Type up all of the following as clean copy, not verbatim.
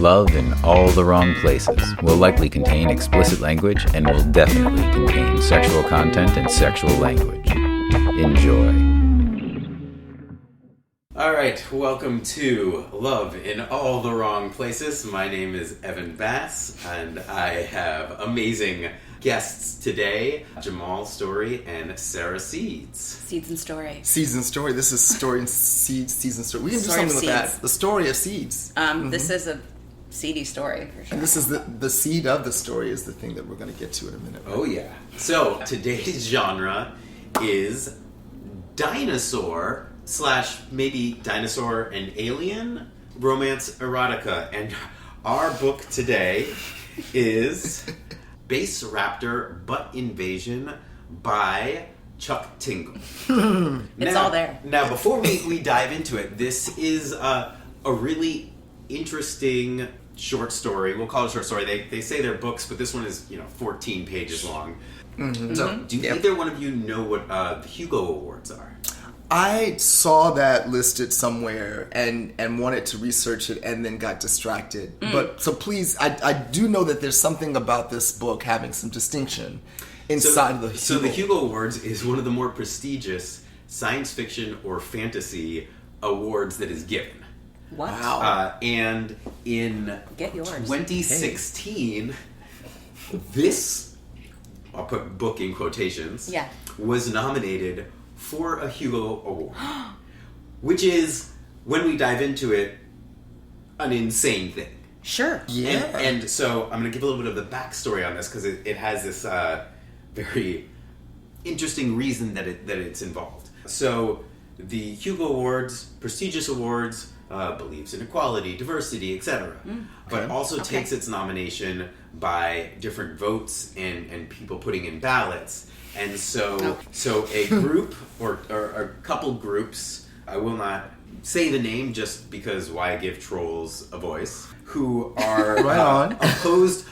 Love in All the Wrong Places will likely contain explicit language and will definitely contain sexual content and sexual language. Enjoy. Alright, welcome to Love in All the Wrong Places. My name is Evan Bass, and I have amazing guests today, Jamal Story and Sarah Seeds. Seeds and Story. Seeds and Story. This is Story and Seeds, Seeds and Story. We can do something with that. The story of seeds. This is a seedy story, for sure. And this is the seed of the story is the thing that we're going to get to in a minute. Oh, yeah. So, today's genre is dinosaur / maybe dinosaur and alien romance erotica. And our book today is Raptor Butt Invasion by Chuck Tingle. It's all there. Now, before we dive into it, this is a really interesting short story. We'll call it a short story. They say they're books, but this one is 14 pages long. Mm-hmm. So, do either one of you know what the Hugo Awards are? I saw that listed somewhere and wanted to research it and then got distracted. But so please, I do know that there's something about this book having some distinction inside of the Hugo. So the Hugo Awards is one of the more prestigious science fiction or fantasy awards that is given. What? Wow. And in Get yours. 2016, this, I'll put book in quotations, was nominated for a Hugo Award, which is, when we dive into it, an insane thing. Sure. Yeah. And so I'm going to give a little bit of the backstory on this because it has this very interesting reason that it's involved. So the Hugo Awards, prestigious awards, believes in equality, diversity, etc. But also takes its nomination by different votes and people putting in ballots. And so a group or a couple groups, I will not say the name just because why give trolls a voice, who are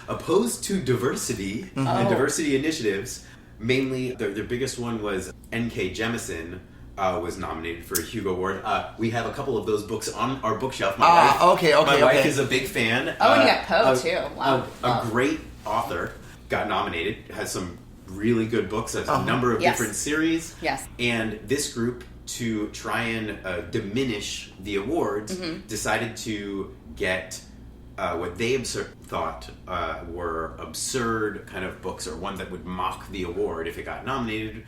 opposed to diversity and diversity initiatives. Mainly, their biggest one was N.K. Jemisin, was nominated for a Hugo Award. We have a couple of those books on our bookshelf. My wife is a big fan. Oh, and you got Poe, too. Wow. A great author got nominated, has some really good books, a number of different series. Yes. And this group, to try and diminish the awards, decided to get what they thought were absurd kind of books, or one that would mock the award if it got nominated,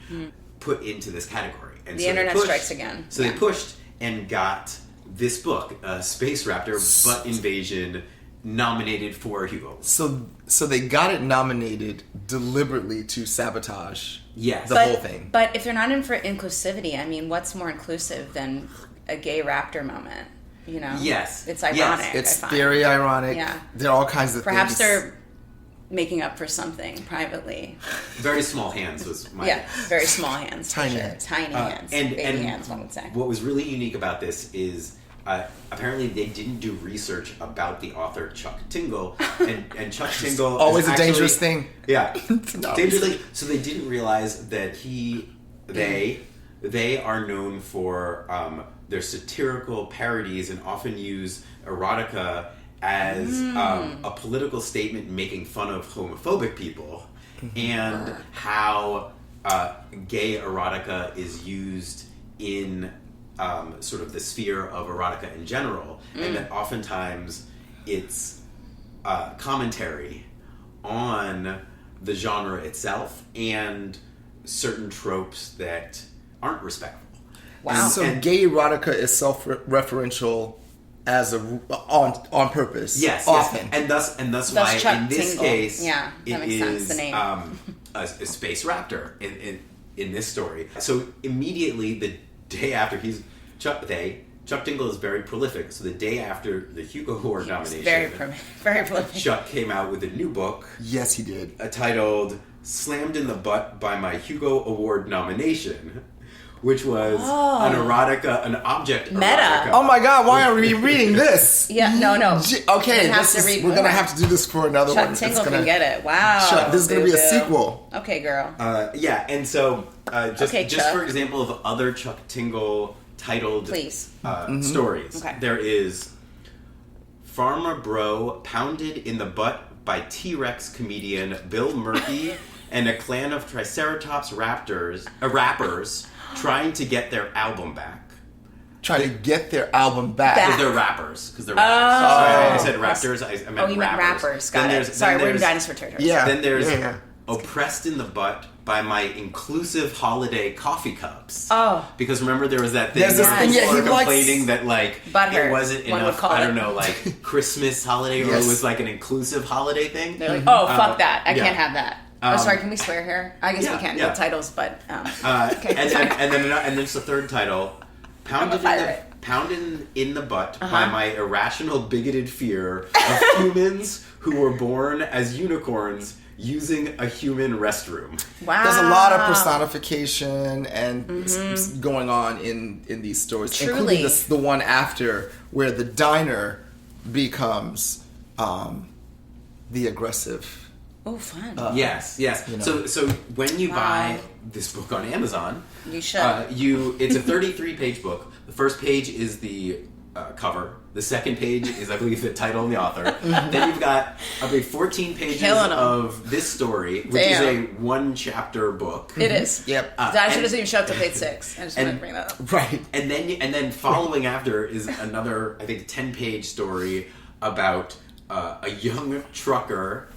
put into this category. And the internet strikes again. So they pushed and got this book, Space Raptor Butt Invasion, nominated for Hugo. So they got it nominated deliberately to sabatage the whole thing. But if they're not in for inclusivity, I mean, what's more inclusive than a gay raptor moment? Yes. It's ironic. It's very ironic. Yeah. There are all kinds of Perhaps things. they're making up for something privately. Very small hands was my... very small hands. Tiny hands. Tiny hands. Baby hands, one would say. What was really unique about this is apparently they didn't do research about the author Chuck Tingle, and Chuck Tingle always is a dangerous thing. Yeah, dangerous thing. So they didn't realize that they are known for their satirical parodies and often use erotica as a political statement making fun of homophobic people, and how gay erotica is used in sort of the sphere of erotica in general, and that oftentimes it's commentary on the genre itself and certain tropes that aren't respectful. Wow. So gay erotica is self-referential as on purpose. Yes, often. Yes. And thus why Chuck in this Tingle. case that it makes is sense, the name. A space raptor in this story. So immediately the day after Chuck Tingle is very prolific. So the day after the Hugo Award nomination, very prolific. Chuck came out with a new book. Yes, he did. Titled "Slammed in the Butt by My Hugo Award Nomination," which was an object Meta. erotica. Oh my God! Why are we reading this? No. Okay, we're gonna have to do this for another Chuck one. Tingle can get it. Wow. This is gonna be a sequel. Okay, girl. And so just Chuck. for example of other Chuck Tingle titled stories. Okay. There is Farmer Bro pounded in the butt by T-Rex comedian Bill Murphy and a clan of Triceratops rappers trying to get their album back. Trying to get their album back. Because they're rappers. Sorry, I said raptors. I meant you meant rappers. Got it. Sorry, we're in dinosaur territory. Yeah. Then there's Oppressed in the Butt by my inclusive holiday coffee cups. Oh. Because remember there was that thing There's this where thing, people were he likes- complaining that like Butthurt, it wasn't one would enough, call I it. don't know, like Christmas holiday or Yes. it was like an inclusive holiday thing. They're like, oh, fuck that. I yeah. can't have that. Oh, sorry, can we swear here? I guess yeah, we can't yeah. do titles, but... And then there's the third title, pirate. Pounded in the Butt by my irrational bigoted fear of humans who were born as unicorns using a human restroom. Wow. There's a lot of personification and going on in these stories, Truly. including the one after where the diner becomes the aggressive. Oh, fun. Yes. You know. So when you buy this book on Amazon, You should. It's a 33-page book. The first page is the cover. The second page is, I believe, the title and the author. Then you've got, I believe, 14 pages Killing 'em. of this story, which is a one-chapter book. It is. Yep. Dinosaur doesn't even show up to page 6. I just want to bring that up. Right. And then following after is another, I think, 10-page story about a young trucker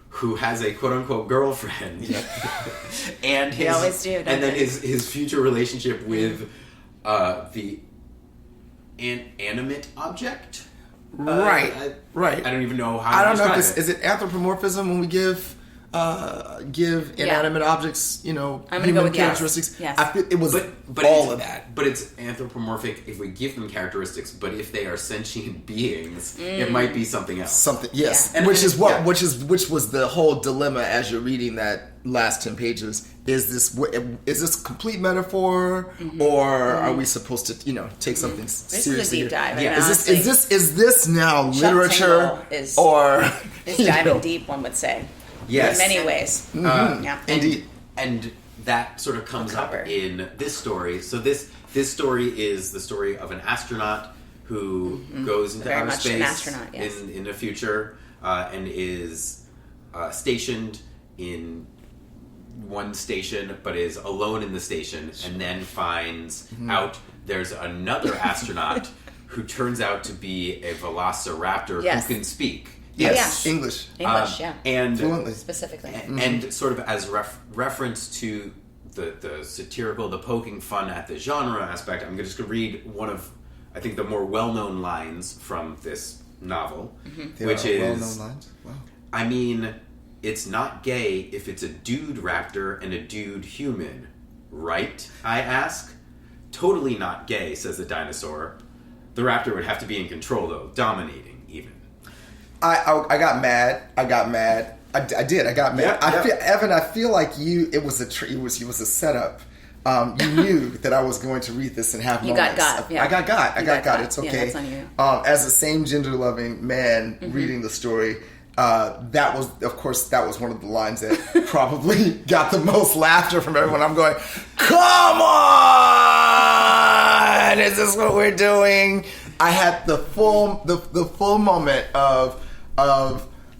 who has a quote-unquote girlfriend. And his, They always do, don't and then they? his future relationship with the animate object. Right. Right. I don't even know how I to don't know if describe this it. is it anthropomorphism when we give inanimate objects, I'm gonna human go with yes. characteristics. Yes. I feel it was But all it's, of that. But it's anthropomorphic if we give them characteristics. But if they are sentient beings, it might be something else. Something, yes, Yeah. which is what, Yeah. which was the whole dilemma as you're reading that last 10 pages. Is this complete metaphor, or are we supposed to, take something This seriously? is a deep here? dive. I Yeah. mean, Is this now Chuck literature, Tingle is- or It's diving deep, one would say. Yes. In many ways. Yeah. Indeed. And that sort of comes up cover. in this story. So this story is the story of an astronaut who goes into Very outer much an space astronaut, yes. in the future and is stationed in one station, but is alone in the station, and then finds out there's another astronaut who turns out to be a velociraptor Yes. who can speak. Yes, Yeah. English. English, yeah. And Fluently. Specifically. and sort of as reference to the satirical, the poking fun at the genre aspect, I'm just going to read one of, I think, the more well-known lines from this novel, There which are is, well-known lines. Wow. I mean, it's not gay if it's a dude raptor and a dude human, right? I ask. Totally not gay, says the dinosaur. The raptor would have to be in control, though, dominating, even. I got mad. I got mad. I did. I got mad. Yeah. Evan, I feel like it was a setup. You knew that I was going to read this and have You moments. got yeah. I got got. You got got. It's Yeah, okay. that's on you. As a same gender loving man reading the story, that was, of course, one of the lines that probably got the most laughter from everyone. I'm going, come on! Is this what we're doing? I had the full moment of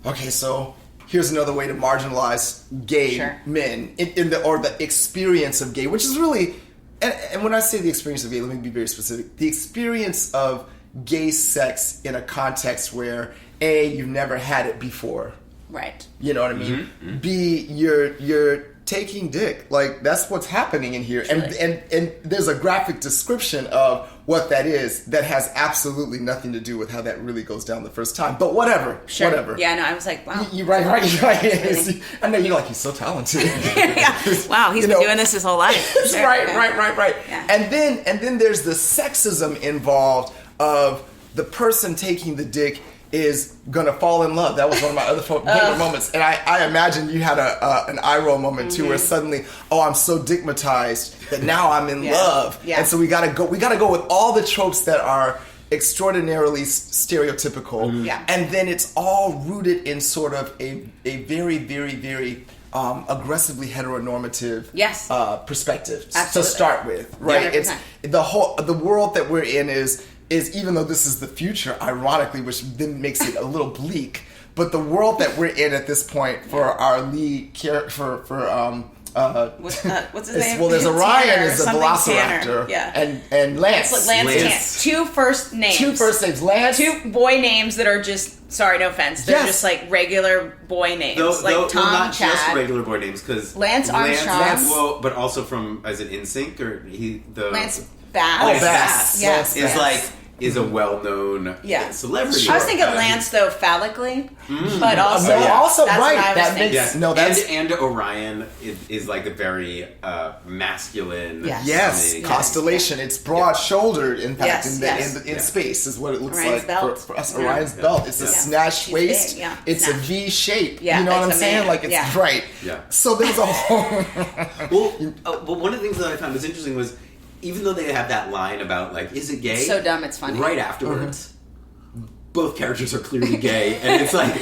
okay, so here's another way to marginalize gay men in the experience of gay, which is really, and when I say the experience of gay, let me be very specific. The experience of gay sex in a context where A, you've never had it before. Right. You know what I mean? B, you're taking dick. Like, that's what's happening in here. And there's a graphic description of what that is that has absolutely nothing to do with how that really goes down the first time. But whatever. Sure. Whatever. Yeah, no, I was like, wow. You're right. I know, you're like, he's so talented. Yeah. Wow, he's been doing this his whole life. Sure. Right. Yeah. And then there's the sexism involved of the person taking the dick is gonna fall in love. That was one of my other favorite moments, and I imagine you had an eye roll moment too, where suddenly, I'm so digmatized that now I'm in love, and so we gotta go with all the tropes that are extraordinarily stereotypical, and then it's all rooted in sort of a very, very, very aggressively heteronormative perspective Absolutely. to start with, right? Yeah, It's the world that we're in is is, even though this is the future, ironically, which then makes it a little bleak, but the world that we're in at this point for our lead what's his name? Well, there's Orion Tanner, is a something velociraptor, Tanner. Yeah. and Lance. It's like Lance. Two first names. Lance. Two boy names that are just, sorry, no offense, they're just like regular boy names. Tom, not Chad. just regular boy names, because Lance Armstrong. Well, but also from, as an NSYNC, or Lance Bass. Lance Bass. Yes. Is a well-known celebrity. I was thinking Lance, though, phallically, but also, also that's right. What I was that thinking. makes no. That's and Orion is like a very masculine. Yes, constellation. It's broad-shouldered, in fact, in space is what it looks Orion's like belt. for us. Orion's belt. It's a snatched waist. Big, it's a V shape. Yeah, you know what I'm it's saying? man. Like it's right. Yeah. So there's a whole. Well, one of the things that I found was interesting was, even though they have that line about, like, is it gay? So dumb, it's funny. Right afterwards, both characters are clearly gay, and it's like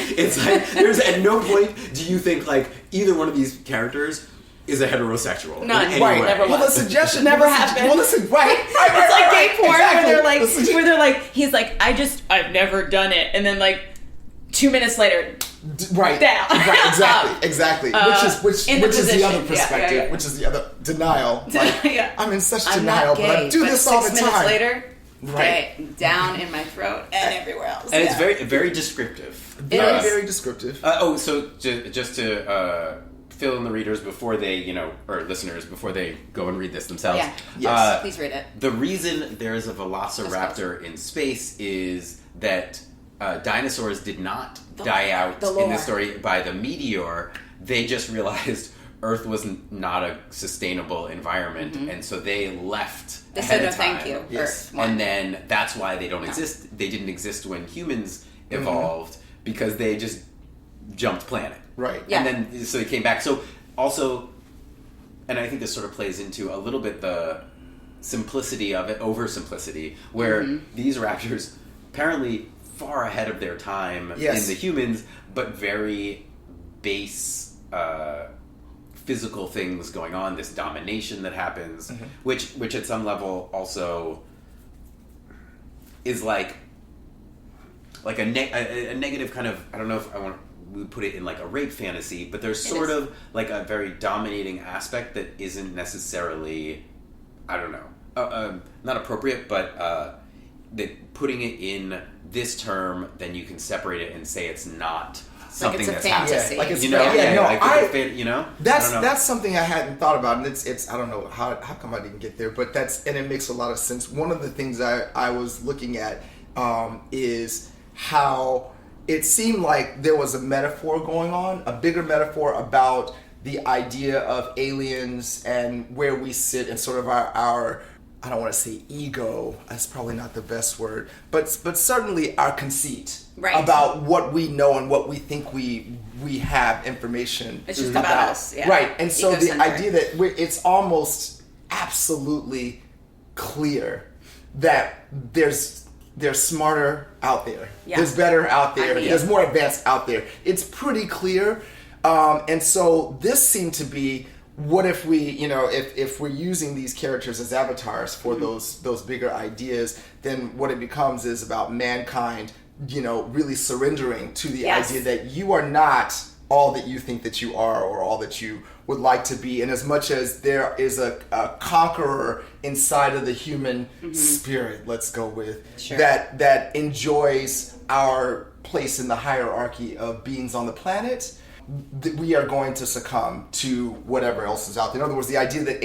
there's at no point do you think like either one of these characters is a heterosexual. None. In any Right. way. Never was. Well, the suggestion Never happened. Well, listen, right. It's like gay porn exactly. where they're like, he's like, I've never done it, and then like 2 minutes later, right down. Right, exactly which is the other perspective, yeah. which is the other denial, like, I'm in such denial, but I do this all the time. 6 minutes later, right, down in my throat and everywhere else, and it's very, very descriptive. Very descriptive. So just to fill in the readers before they, or listeners before they go and read this themselves. Yeah. Yes. Please read it. The reason there is a velociraptor in space is that dinosaurs did not die out in this story by the meteor. They just realized Earth was not a sustainable environment, and so they left ahead of time. Thank you, Yes. Earth. And then that's why they don't exist. They didn't exist when humans evolved, because they just jumped planet. Right. Yeah. And then so they came back. So also, and I think this sort of plays into a little bit the simplicity of it, oversimplicity, where these raptors apparently far ahead of their time in the humans, but very base physical things going on, this domination that happens, which at some level also is like a negative kind of, I don't know if we would put it in like a rape fantasy, but there's sort of like a very dominating aspect that isn't necessarily, I don't know, not appropriate, but that putting it in this term, then you can separate it and say it's not something it's a that's fantasy. happening. Like it's That's that's something I hadn't thought about, and it's I don't know how come I didn't get there, but it makes a lot of sense. One of the things I was looking at is how it seemed like there was a metaphor going on, a bigger metaphor about the idea of aliens and where we sit and sort of our I don't want to say ego, that's probably not the best word, but certainly our conceit about what we know and what we think we have information it's just about us, right? And so the idea that it's almost absolutely clear that there's smarter out there, there's better out there, there's more advanced out there. It's pretty clear, and so this seemed to be, what if we, if we're using these characters as avatars for those bigger ideas, then what it becomes is about mankind, really surrendering to the idea that you are not all that you think that you are, or all that you would like to be. And as much as there is a conqueror inside of the human spirit, let's go with, that enjoys our place in the hierarchy of beings on the planet, we are going to succumb to whatever else is out there. In other words, the idea that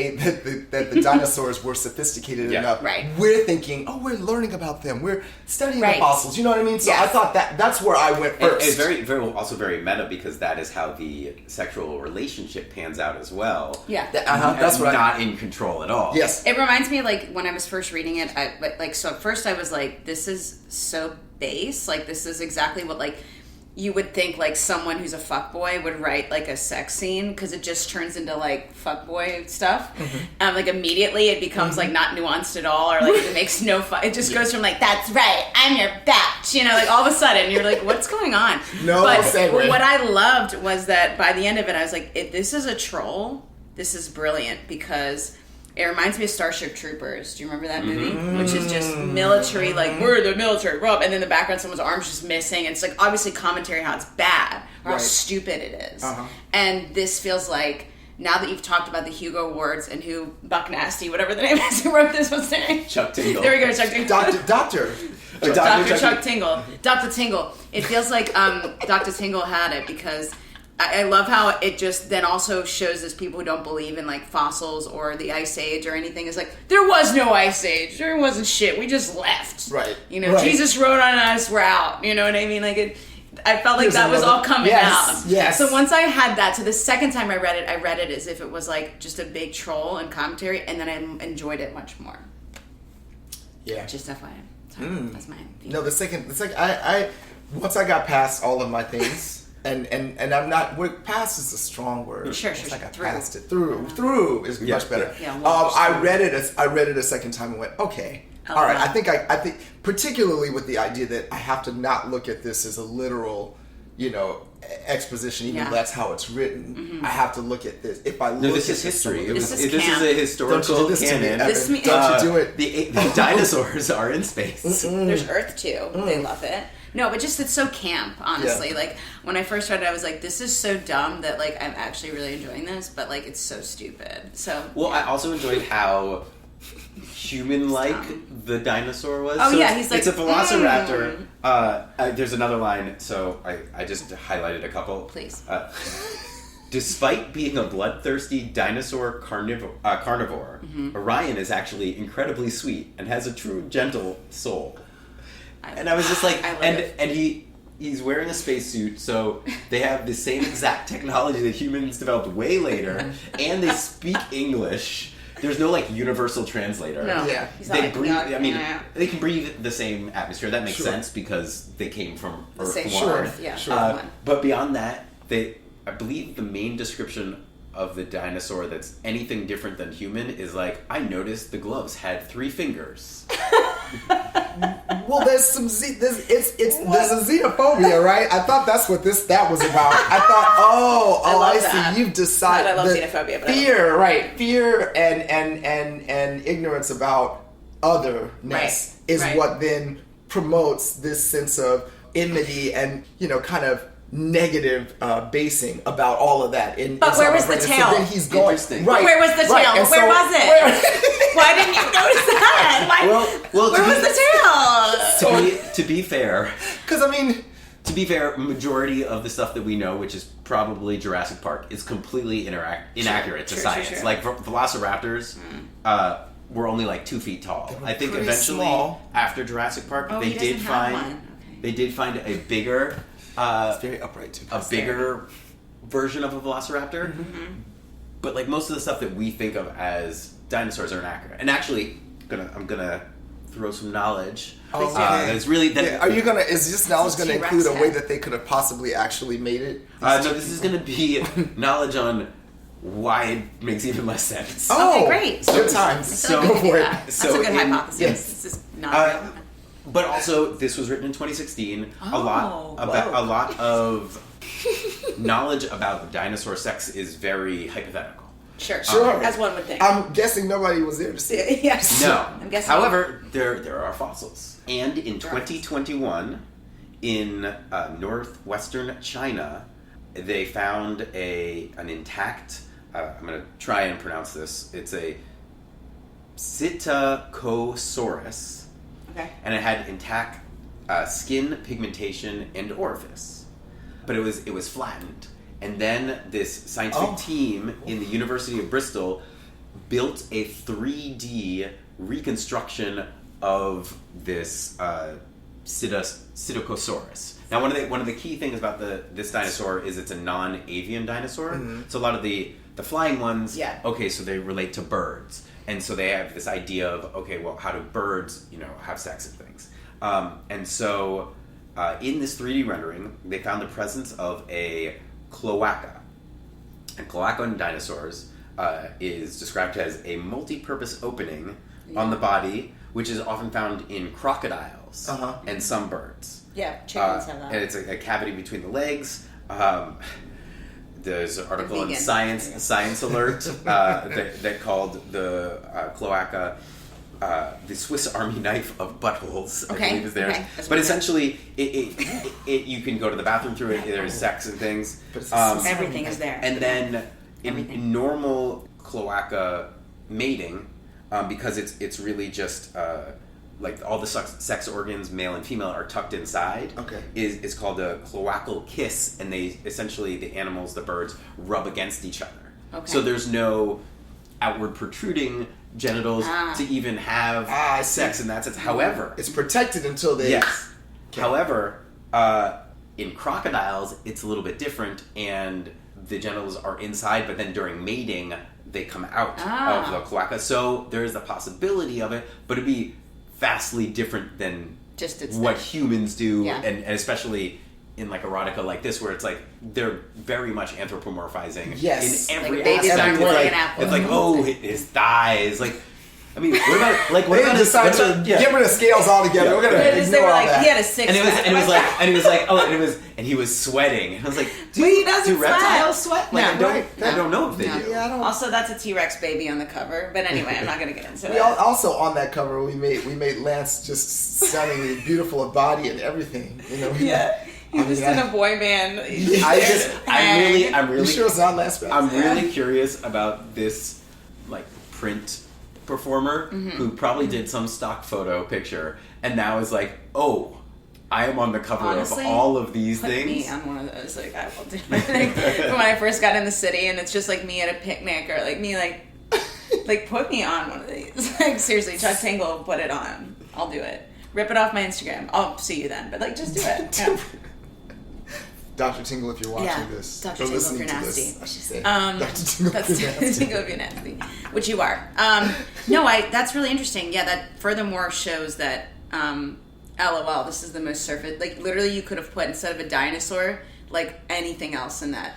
the dinosaurs were sophisticated enough. Right. We're thinking, we're learning about them. We're studying the fossils. You know what I mean? So I thought that's where I went first. It's very, very, also very meta, because that is how the sexual relationship pans out as well. Yeah. That's what not in control at all. Yes. It reminds me, like, when I was first reading it, so at first I was like, this is so base. Like, this is exactly what, like, you would think, like, someone who's a fuckboy would write, like, a sex scene, because it just turns into, like, fuckboy stuff. Like, immediately it becomes, like, not nuanced at all, or, like, it makes no fun. It just goes from, like, that's right, I'm your batch, like, all of a sudden, you're like, what's going on? But what I loved was that by the end of it, I was like, this is a troll. This is brilliant, because It reminds me of Starship Troopers. Do you remember that movie? Which is just military, like, we're the military, Rob. And then in the background, someone's arm's just missing. It's like, obviously commentary how it's bad or how stupid it is. And this feels like, now that you've talked about the Hugo Awards and who, Buck Nasty, whatever the name is, who wrote this, what's their name? Chuck Tingle. There we go, Chuck Tingle. Doctor. Dr. Chuck Tingle. Dr. Tingle. It feels like Dr. Tingle had it because I love how it just then also shows us people who don't believe in like fossils or the Ice Age or anything. It's like, there was no Ice Age. There wasn't shit. We just left. Right. You know, Jesus rode on us, we're out. You know what I mean? Like I felt like that was all coming out. Yes. So once I had that, so the second time I read it as if it was like just a big troll and commentary, and then I enjoyed it much more. Yeah. Just FYI. So that's my opinion. No, it's like I once I got past all of my things, and I'm not. Past is a strong word. Sure. It's like I Through. passed it through is much better. Yeah, I read it a second time and went, okay. All right, I think particularly with the idea that I have to not look at this as a literal, exposition, even though that's how it's written. I have to look at this. If I look this at is history. This is a historical Don't you do this canon. to me, Evan. Don't you do it? The dinosaurs are in space. There's Earth too. They love it. No, but just it's so camp, honestly. Yeah. Like when I first read it, I was like, "This is so dumb that like I'm actually really enjoying this," but like it's so stupid. So I also enjoyed how human-like the dinosaur was. Oh, so yeah, he's like, it's a velociraptor. There's another line, so I just highlighted a couple. Please. Despite being a bloodthirsty dinosaur carnivore, Orion is actually incredibly sweet and has a true gentle soul. And I was just like, and he's wearing a spacesuit, so they have the same exact technology that humans developed way later, and they speak English. There's no like universal translator. No. Yeah. They breathe. I mean, they can breathe the same atmosphere. That makes sense because they came from Earth same 1. Earth, yeah. Earth 1. But beyond that, I believe the main description of the dinosaur that's anything different than human is like, I noticed the gloves had 3 fingers. Well, there's there's a xenophobia, right? I thought that's what that was about. I thought, I see. that. You've decided. I love xenophobia, but fear, right? Fear and ignorance about otherness is what then promotes this sense of enmity and kind of negative basing about all of that. But where was the tail? So then he's going right. Where was the tail? Right. Where was it? Why didn't you notice that? Well, where was the tail? To be fair, because to be fair, majority of the stuff that we know, which is probably Jurassic Park, is completely inaccurate to science. Sure. Like velociraptors were only like 2 feet tall. I think eventually, small. after Jurassic Park, they did find a bigger. it's very upright too. A bigger version of a velociraptor. But like most of the stuff that we think of as dinosaurs are inaccurate. And actually, I'm gonna throw some knowledge. It's really that. Are you gonna? Is this knowledge gonna include a way that they could have possibly actually made it? No, this is gonna be knowledge why it makes even less sense. Okay, great. Good times. So go for it. That's a good hypothesis. It's just not real. But also, this was written in 2016. A lot of knowledge about the dinosaur sex is very hypothetical. Sure. As one would think. I'm guessing nobody was there to see it. Yes. No. I'm guessing. However, there are fossils. And in 2021, in northwestern China, they found an intact, I'm going to try and pronounce this, it's a Psittacosaurus. Okay. And it had intact skin, pigmentation, and orifice. But it was flattened. And then this scientific team in the University of Bristol built a 3D reconstruction of this Psittacosaurus. Now, one of the key things about this dinosaur is it's a non-avian dinosaur. So a lot of the flying ones, so they relate to birds. And so they have this idea of, how do birds, have sex and things? And so in this 3D rendering, they found the presence of a cloaca. And cloaca in dinosaurs is described as a multi-purpose opening on the body, which is often found in crocodiles and some birds. Yeah, chickens have that. And it's a cavity between the legs. there's an article in Vegan. Science Alert that called the cloaca the Swiss Army knife of buttholes. I believe is theirs. Okay. But essentially, it you can go to the bathroom through it. There's sex and things. Everything is there. And then in normal cloaca mating, because it's really just like all the sex organs, male and female, are tucked inside. Okay. Is called a cloacal kiss, and they essentially, the animals, the birds, rub against each other. Okay. So there's no outward protruding genitals to even have sex in that sense. However, it's protected until they. Yes. Okay. However, in crocodiles, it's a little bit different, and the genitals are inside, but then during mating, they come out of the cloaca. So there is the possibility of it, but it'd be vastly different than just what humans do, Yeah. and especially in like erotica like this, where it's like they're very much anthropomorphizing Yes. in every Like babies aspect. aren't It's like like, an apple. it's like, oh, his thighs, like. I mean, what about like what They about decided to get rid of scales altogether. We're gonna They ignore were all like, that. he had a six. and he was sweating. And I was like, But he doesn't do reptiles sweat? Like, No. I don't know if they do. Yeah, I don't. Also, that's a T-Rex baby on the cover. But anyway, I'm not going to get into We it. also on that cover we made Lance just stunningly beautiful of body and everything. You know. Yeah. He's just in a boy band. I'm You really sure it's not Lance Bass? I'm really curious about this like print performer who probably did some stock photo picture and now is like, oh, I am on the cover Honestly, of all of these put things. me on one of those. Like, I will do it. From when I first got in the city, and it's just like me at a picnic, or like me like put me on one of these. Like, seriously, Chuck Tingle, put it on. I'll do it. Rip it off my Instagram. I'll see you then. But like, just do it. Yeah. Dr. Tingle, if you're watching this, Dr. or Tingle, if listening you're to nasty. this, I should say. That's Dr. Tingle, if you're nasty. Tingle if you're nasty, which you are. No, that's really interesting. Yeah, that furthermore shows that. LOL, this is the most surface. Like, literally, you could have put, instead of a dinosaur, like anything else in that.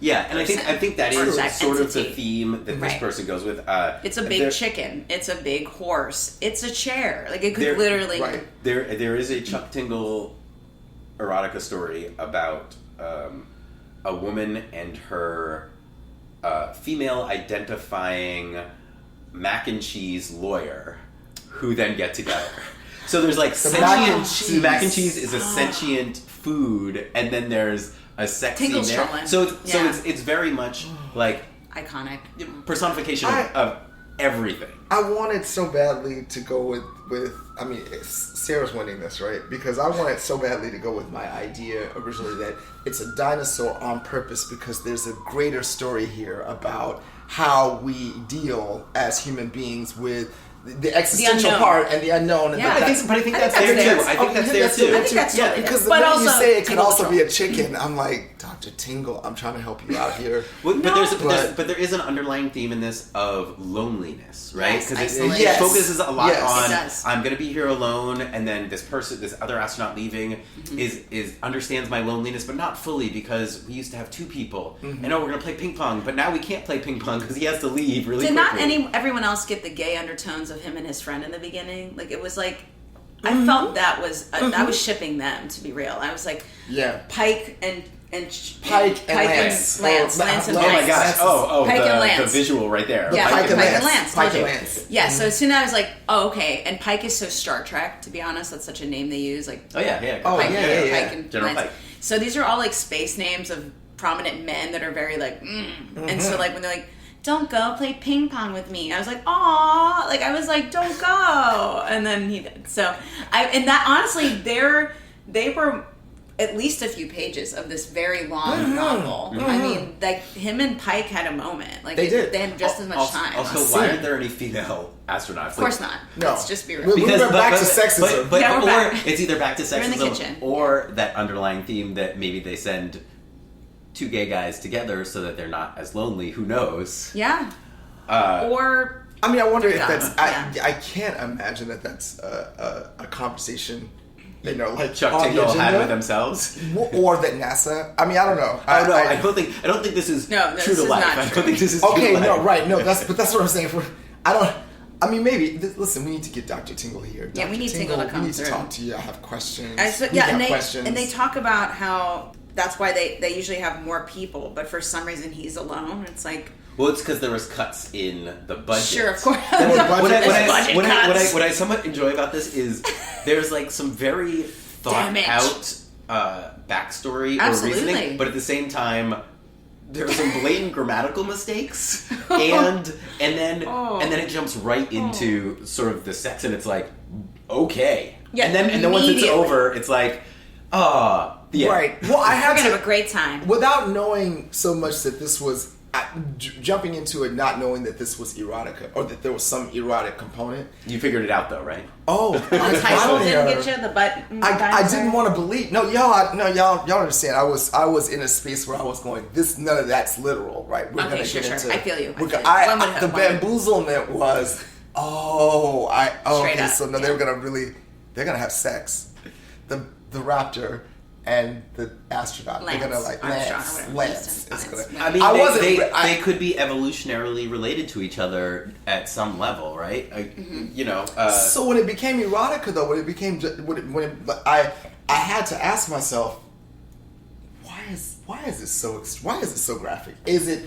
Yeah, and I think that Or is that sort of the entity. theme that this Right. person goes with. It's a big chicken. It's a big horse. It's a chair. Like, it could literally. Right. There is a Chuck Tingle erotica story about a woman and her female identifying mac and cheese lawyer who then get together. So there's like mac and cheese. Mac and cheese is a sentient food, and then there's a sexy Tingle's man. trolling. So Yeah. it's very much like Iconic. personification of everything. I wanted so badly to go with I mean, Sarah's winning this, right? Because I wanted so badly to go with my idea originally that it's a dinosaur on purpose because there's a greater story here about how we deal as human beings with the existential unknown. part and the unknown. And Yeah. that- But I think that's there there too. too. I think that's there still too. I think that's yeah, totally because the But minute you also, say it could Tingle also troll. be a chicken, I'm like, Dr. Tingle, I'm trying to help you out here. But but- there is an underlying theme in this of loneliness, right? Yes, Because isolation. it focuses a lot Yes. on It does. I'm going to be here alone, and then this other astronaut leaving, is understands my loneliness, but not fully because we used to have two people, and we're going to play ping pong, but now we can't play ping pong because he has to leave really Did quickly. not everyone else get the gay undertones of him and his friend in the beginning? Like, it was like, I felt that was, I was shipping them, to be real. I was like, Yeah. Pike and Pike and Lance. Lance Oh, and Oh Lance. my gosh! Oh, Pike and the Lance. visual right there. Yeah, Pike and Lance. Lance. Pike told and you. Lance. Yeah, so as soon as I was like, oh, okay. And Pike is so Star Trek, to be honest. That's such a name they use. Like, Oh yeah. Oh, Pike, yeah. Pike and General Lance. Pike. So these are all like space names of prominent men that are very like, and so like when they're like, don't go play ping pong with me, I was like, aw, like I was like, don't go, and then he did. So and that honestly, they were at least a few pages of this very long novel. I mean, like him and Pike had a moment. Like They did. They had just as much time. Also, why aren't there any female astronauts? Of course not. No. Let's just be real. We went back to sexism. But Yeah, we're or back. it's either back to They're in the sexism kitchen. or that underlying theme that maybe they send two gay guys together so that they're not as lonely. Who knows? Yeah. Or I mean, I wonder if that's. Yeah. I can't imagine that that's a conversation, you know, like Chuck on the Tingle had agenda. with themselves. Or that NASA. I mean, I don't know. I don't know. I don't think this is No, this true to is life. not I don't true. think this is true Okay, to life. no, right, no. That's what I'm saying. I mean, maybe. Listen, we need to get Dr. Tingle here. Yeah, Dr. we need Tingle to come we need to through. talk to you. I have questions. I said, We yeah, got and questions. they talk about how that's why they usually have more people, but for some reason he's alone. It's like, well, it's because there was cuts in the budget. Sure, of course. What I somewhat enjoy about this is there's like some very thought out backstory or reasoning, but at the same time there's some blatant grammatical mistakes, and then it jumps right into sort of the sex, and it's like, okay, and then once it's over, it's like, yeah, right. Well, I had to have a great time without knowing so much that this was jumping into it, not knowing that this was erotica or that there was some erotic component. You figured it out though, right? Oh, the title didn't get you the butt. I didn't want to believe. Y'all understand. I was in a space where I was going, none of that's literal, right? We're gonna get into. I feel you. The bamboozlement was. Okay. So no, they're gonna have sex. The raptor and the astronaut. Lance. They're gonna like Lance. They could be evolutionarily related to each other at some level, right? So when it became erotica, though, I had to ask myself, why is it so graphic? Is it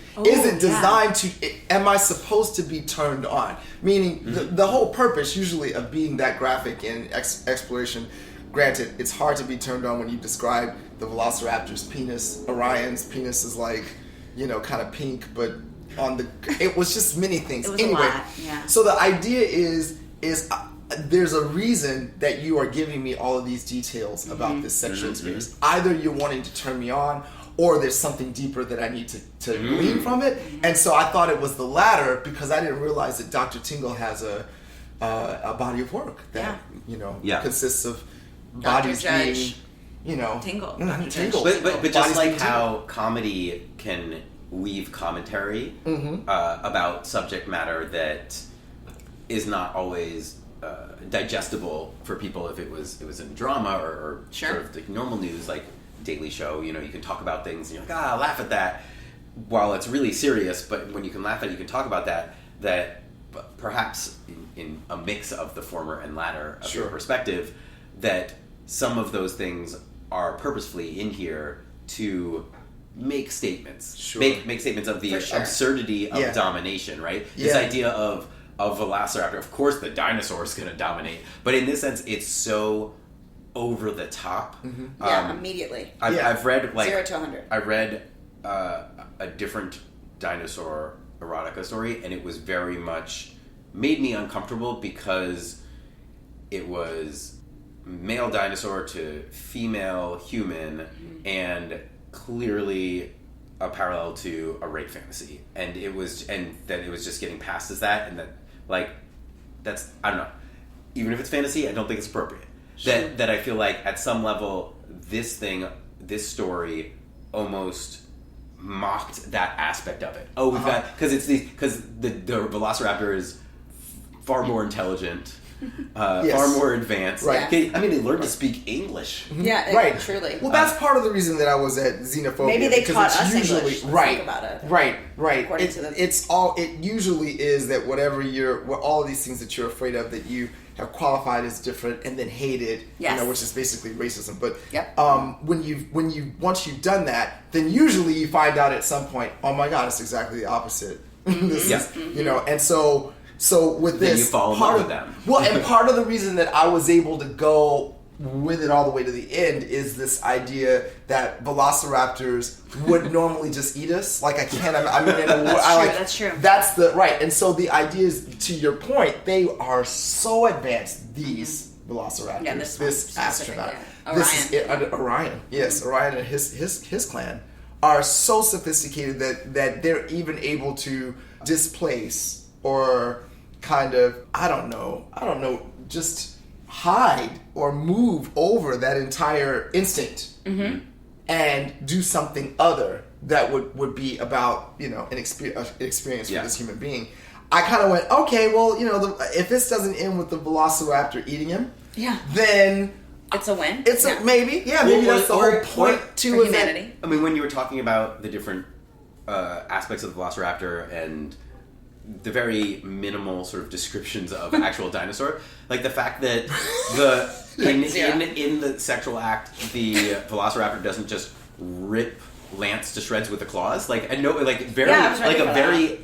designed to? Am I supposed to be turned on? Meaning the whole purpose usually of being that graphic in exploration. Granted, it's hard to be turned on when you describe the Velociraptor's penis. Orion's penis is like, kind of pink, but it was just many things. It was a lot, yeah. So the idea is there's a reason that you are giving me all of these details about this sexual experience. Either you're wanting to turn me on, or there's something deeper that I need to glean from it. And so I thought it was the latter because I didn't realize that Dr. Tingle has a body of work that consists of bodies being, Tingle. Tingle. But just like how comedy can weave commentary about subject matter that is not always digestible for people if it was in drama or sort of like normal news, like Daily Show, you can talk about things and you're like, laugh at that, while it's really serious, but when you can laugh at it, you can talk about that perhaps in a mix of the former and latter of your perspective, that some of those things are purposefully in here to make statements, make statements of the absurdity of domination, right? This idea of Velociraptor, of course the dinosaur is going to dominate, but in this sense it's so over the top. Immediately. I've read 0 to 100. I read a different dinosaur erotica story, and it was very much made me uncomfortable because it was male dinosaur to female human, and clearly a parallel to a rape fantasy, and that it was just getting past as that, and that that's, I don't know, even if it's fantasy, I don't think it's appropriate. That I feel like at some level this story almost mocked that aspect of it. We've got, because the Velociraptor is far more intelligent, far more advanced. Right. I mean, they learned to speak English. Yeah, right. Truly. Well, that's part of the reason that I was at Xenophobia. Maybe they taught us usually, English. Let's think about it. Right. According to the... It usually is that all of these things that you're afraid of that you have qualified as different and then hated, which is basically racism. But once you've done that, then usually you find out at some point, oh my God, it's exactly the opposite. And so with this, then you fall in love with them. Well, and part of the reason that I was able to go with it all the way to the end is this idea that velociraptors would normally just eat us. Like, I can't. That's true. That's the right. And so the idea is, to your point, they are so advanced. These velociraptors. Yeah, this astronaut. Orion. This is Orion. Yes, Orion and his clan are so sophisticated that they're even able to displace or kind of I don't know, just hide or move over that entire instinct and do something other that would be about an experience for this human being. I kind of went, okay, well, if this doesn't end with the velociraptor eating him, then it's a win. Maybe that's the whole point to humanity. I mean, when you were talking about the different aspects of the velociraptor and the very minimal sort of descriptions of actual dinosaur, like the fact that in the sexual act, the velociraptor doesn't just rip Lance to shreds with the claws. Like, I know, like, very, Yeah, I was ready like, a for very,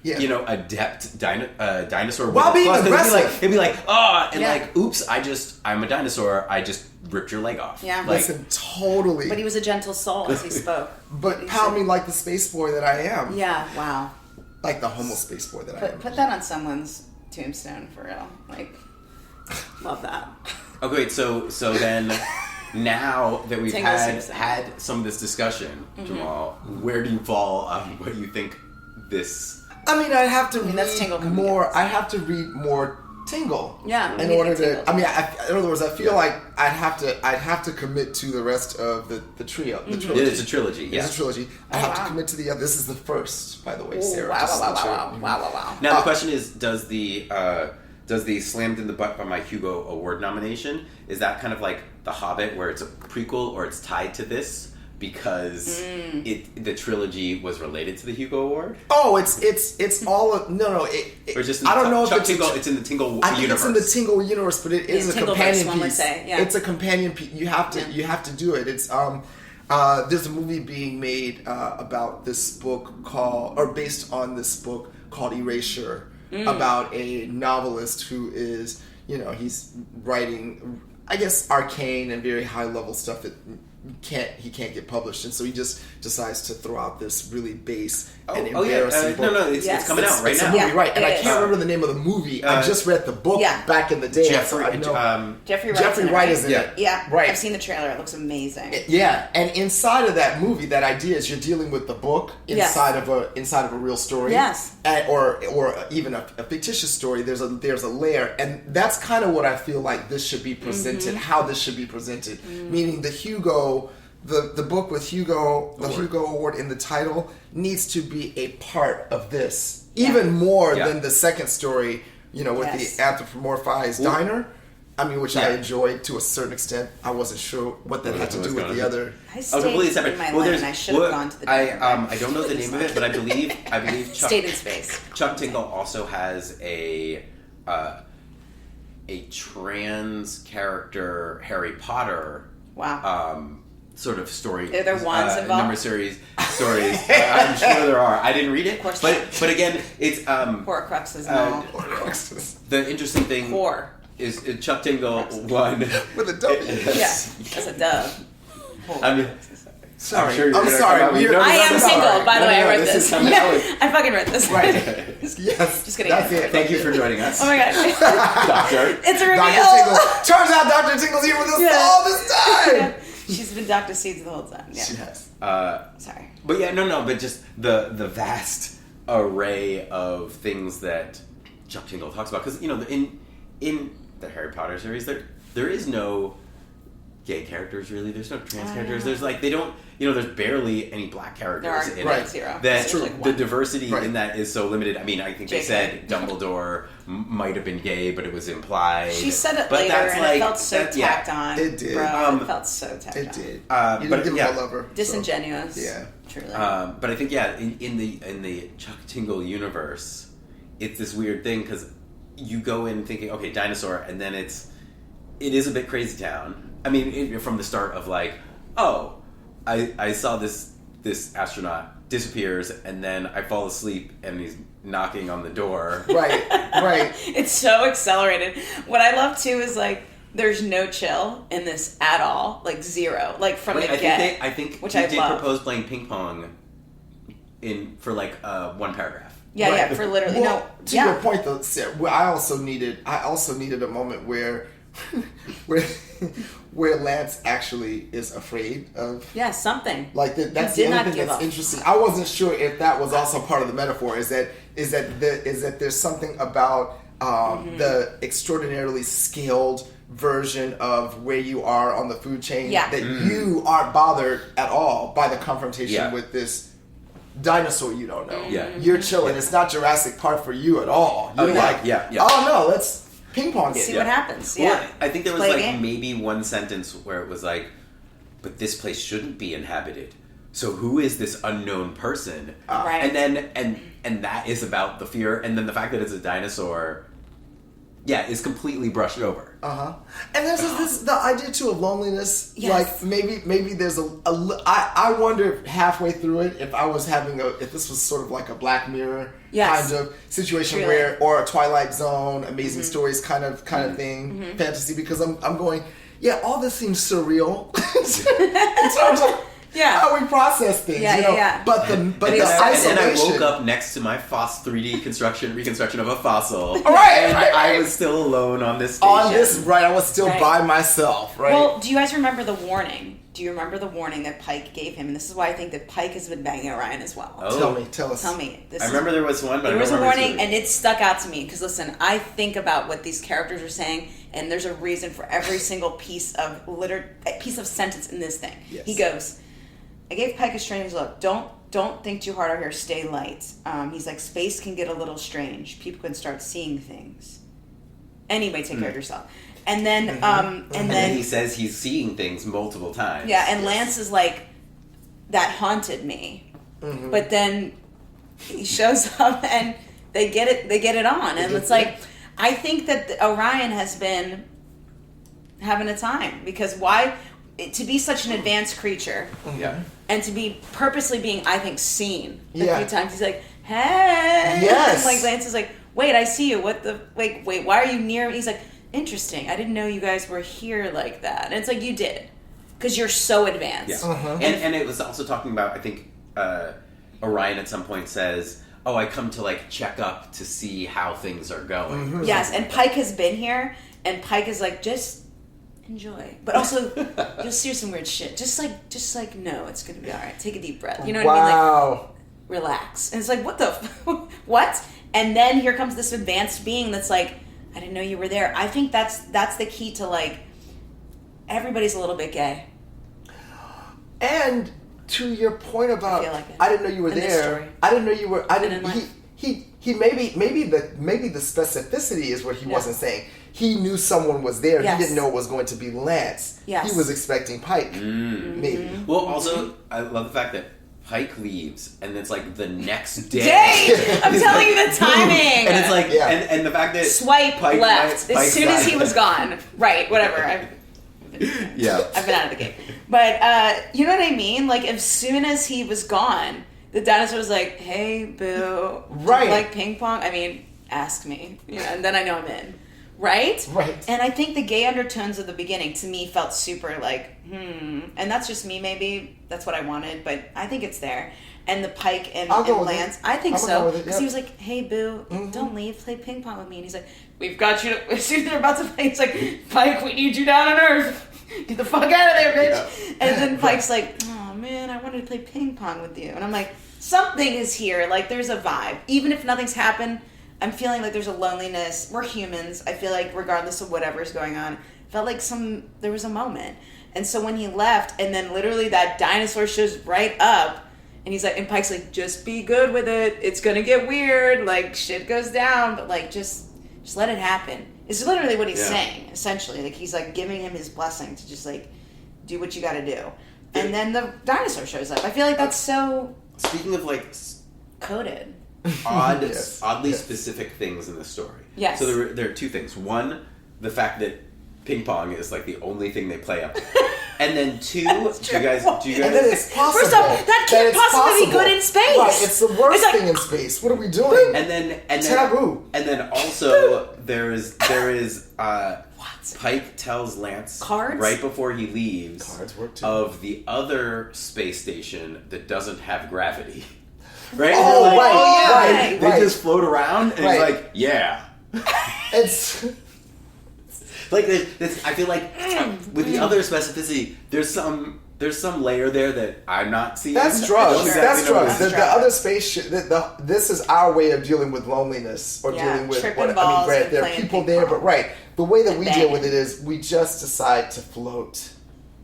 Yeah. you know, adept dinosaur While with being claws. 'Cause aggressive. It'd be like, oh, and Yeah. like, oops, I'm a dinosaur. I just ripped your leg off. Yeah. Like, Listen, totally. But he was a gentle soul as he spoke. But pound me like the space boy that I am. Yeah, wow. Like the homo space boy that I am. Put that on someone's tombstone for real. Like, love that. okay, wait, so then, now that we've Tingle had Simpson. some of this discussion, Mm-hmm. Jamal, where do you fall on what you think this... I mean, I'd have to that's read Tingle coming more. against. I have to read more Tingle. Yeah, we In need order the Tingle. to, I mean, in other words, I feel like I'd have to commit to the rest of the trio. The trilogy. It's a trilogy, yeah. It's a trilogy. I have wow. to commit to the other. This is the first, by the way, Ooh, Sarah. wow, just wow, let you- wow, wow, wow, wow. Now the question is, does the Slammed in the Butt by my Hugo award nomination, is that kind of like The Hobbit, where it's a prequel or it's tied to this because the trilogy was related to the Hugo Award? Oh, it's all of, no. Or just I don't know if Chuck it's Tingle, it's in the Tingle I think universe. it's in the Tingle universe, but it is a Tingleverse, companion one would piece. say, yeah. It's a companion piece. You have to do it. It's there's a movie being made about this book based on this book called Erasure, about a novelist who is, he's writing, I guess, arcane and very high level stuff that he can't get published, and so he just decides to throw out this really base and embarrassing book. No, it's coming out right It's now. a movie, Yeah, right? And it I is. can't remember the name of the movie. I just read the book back in the day. Jeffrey, so I know. Jeffrey Wright's Jeffrey in it, Wright right? is in Yeah. it. Yeah, Right. I've seen the trailer. It looks amazing. Yeah, and inside of that movie, that idea is you're dealing with the book Yes. inside of a real story. Yes. or even a fictitious story. There's a layer, and that's kind of what I feel like this should be presented. How this should be presented, meaning the Hugo. The book with Hugo, the Hugo Award in the title, needs to be a part of this, even more than the second story, with Yes. the anthropomorphized diner. I mean, which I Yeah. enjoyed to a certain extent. I wasn't sure what that had to do with the other. I Oh, stayed completely separate. in my Well, lane, there's. and I should have gone to the I diner. I don't know the name of it, but I believe Stayed in space. Chuck Tingle also has a trans character Harry Potter. Wow. Sort of story. Are there wands involved? Number series stories. I'm sure there are. I didn't read it, course but again, it's Horcruxes and all. the interesting thing Four. is Chuck Tingle won With a W. Yeah, that's a dove. I mean, Sorry. sure you're I'm gonna sorry. come out with- We're- No, I am no, single, sorry. by the No, way. no, I read this this. is coming out. I fucking read this. Right. Just Yes. kidding. That's it. Thank you for joining us. Oh my god. Doctor. It's a Dr. reveal. Tingle. Turns out Dr. Tingle's here with us Yeah. all this time. Yeah. She's been Dr. Seeds the whole time. Yeah. Yes. Sorry. But yeah, no, but just the vast array of things that Chuck Tingle talks about, because in the Harry Potter series, there is no gay characters really. There's no trans characters. There's they don't. There's barely any black characters There are in Right. it. zero. That There's like the one. diversity Right. in that is so limited. I mean, I think they JK. said Dumbledore might have been gay, but it was implied. She said it but later, that's and like, it felt so that- yeah. tacked on. It did. Bro, it felt so tacked It on. did. But You didn't give yeah. him a lover. so- Disingenuous. Yeah. Truly. But I think in the Chuck Tingle universe, it's this weird thing because you go in thinking, okay, dinosaur, and then it is a bit crazy town. I mean, from the start of I saw this astronaut disappears, and then I fall asleep, and he's knocking on the door. Right. It's so accelerated. What I love too is there's no chill in this at all. Zero. From the get. I think which he I did love. propose playing ping pong for one paragraph. Yeah, Right. yeah, for literally Well, no. to Yeah. your point though, Sarah, I also needed a moment where Lance actually is afraid of. Yeah, something. That's He the did other not thing give that's up. interesting. I wasn't sure if that was also part of the metaphor. Is that there's something about the extraordinarily scaled version of where you are on the food chain Yeah. that you aren't bothered at all by the confrontation Yeah. with this dinosaur you don't know. Yeah. You're chilling. It's not Jurassic Park for you at all. You're Yeah. oh no, let's ping pong it. See what happens. Yeah. Well, I think there was Play a game. maybe one sentence where it was but this place shouldn't be inhabited. So who is this unknown person? Right. And then and that is about the fear, and then the fact that it's a dinosaur is completely brushed over. And there's the idea too of loneliness. Yes. Like maybe there's I wonder halfway through it if this was sort of like a Black Mirror kind of situation or a Twilight Zone, Amazing Stories kind of thing, fantasy. Because I'm going, all this seems surreal in terms of how we process things, But the isolation. And I woke up next to my 3D reconstruction of a fossil. Right, and I was still alone on this station. I was still by myself, right? Well, do you guys remember the warning? Do you remember the warning that Pike gave him? And this is why I think that Pike has been banging Orion as well. Oh. Tell us. Tell me. I remember there was one, but there was a warning, and it stuck out to me. Because listen, I think about what these characters are saying, and there's a reason for every single piece of sentence in this thing. Yes. He goes, I gave Pike a strange look. Don't think too hard out here. Stay light. He's like, space can get a little strange. People can start seeing things. Anyway, take care of yourself. And then, and then he says he's seeing things multiple times. Yeah, and Lance is like, that haunted me. But then he shows up and they get it on, and it's like, I think that Orion has been having a time, because to be such an advanced creature, and to be purposely being, I think, seen a few times. He's like, hey, and like Lance is like, wait, I see you. What the wait? Why are you near me? He's like, interesting. I didn't know you guys were here like that. And it's like, you did, because you're so advanced. Yeah. And it was also talking about, I think Orion at some point says, oh, I come to like check up to see how things are going. Yes, and Pike has been here, and Pike is like, just enjoy, but also you'll see some weird shit. Just like no, it's gonna be all right. Take a deep breath. You know what I mean? Like, relax. And it's like, what the what? And then here comes this advanced being that's like, I didn't know you were there. I think that's the key to, like, everybody's a little bit gay. And to your point about, I didn't know you were there. I didn't know you were. He maybe the specificity is what he wasn't saying. He knew someone was there. Yes. He didn't know it was going to be Lance. Yes. He was expecting Pike. Maybe. Well, also, I love the fact that Pike leaves, and it's like the next day. I'm telling you the timing. And it's like, and the fact that Swipe Pike left as soon as he was gone. Right, whatever. I've been out of the game. But you know what I mean? Like, as soon as he was gone, the dinosaur was like, hey, boo. Right. Do you like ping pong? I mean, ask me. And then I know I'm in. Right? Right. And I think the gay undertones of the beginning, to me, felt super like, And that's just me, maybe. That's what I wanted, but I think it's there. And the Pike and Lance, I think so. Because he was like, hey, boo, don't leave, play ping pong with me. And he's like, we've got you. As soon as they're about to play, he's like, Pike, we need you down on Earth. Get the fuck out of there, bitch. Yeah. And then Pike's like, oh, man, I wanted to play ping pong with you. And I'm like, something is here. Like, there's a vibe. Even if nothing's happened, I'm feeling like there's a loneliness. We're humans. I feel like regardless of whatever's going on, felt like there was a moment. And so when he left, and then literally that dinosaur shows right up, and he's like, and Pike's like, just be good with it. It's gonna get weird. Like, shit goes down, but like, just let it happen. It's literally what he's saying, essentially. Like, he's like giving him his blessing to just like do what you got to do. And then the dinosaur shows up. I feel like that's so. Speaking of like coded. Oddly specific things in the story. Yes. So there are two things. One, the fact that ping pong is like the only thing they play up there. And then two, do you guys? And then it's possible. First off, that can't possibly be good in space. Right, it's the worst thing in space. What are we doing? And then taboo. And then also there is Pike tells Lance cards right before he leaves cards work too. Of the other space station that doesn't have gravity. Right? Oh, like, right. They just float around, and he's like, yeah. It's like I feel like with the other specificity, there's some layer there that I'm not seeing. That's drugs. Exactly That's drugs. The other space shit. This is our way of dealing with loneliness or dealing with tripping balls. Granted, there are people there, but the way that we deal with it is we just decide to float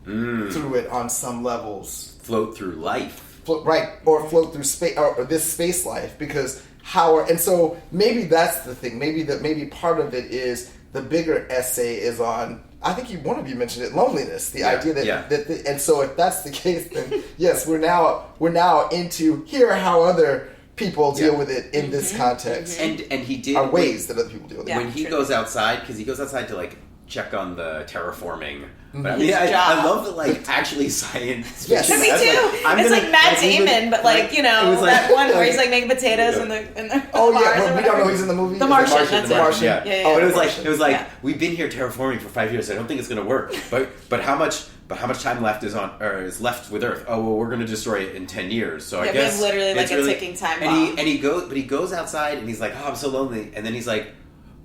through it on some levels. Float through life. Or float through space, or this space life, because and so maybe that's the thing. Maybe part of it is the bigger essay is on. I think one of you mentioned it, loneliness. The idea that and so if that's the case, then yes, we're now into here are how other people deal with it in this context. And he did are ways that other people deal with it. When he goes outside, because he goes outside to like check on the terraforming. But I His mean, I job. love that, like, actually science. Yes. Me too. That's It's like Matt Damon, but like, you know, it was like- that one where he's like making potatoes in the Oh bars yeah, or well, we don't whatever. know he's in the movie. The Is it Martian, Martian? that's The it. Martian. Yeah. Yeah, But it was Martian. like Yeah. we've been here terraforming for 5 years. I don't think it's going to work. But how much time left is left with Earth? Oh well, we're going to destroy it in 10 years. So I Yeah, we guess have literally, like, it's a ticking time and bomb. he goes outside and he's like, oh, I'm so lonely. And then he's like,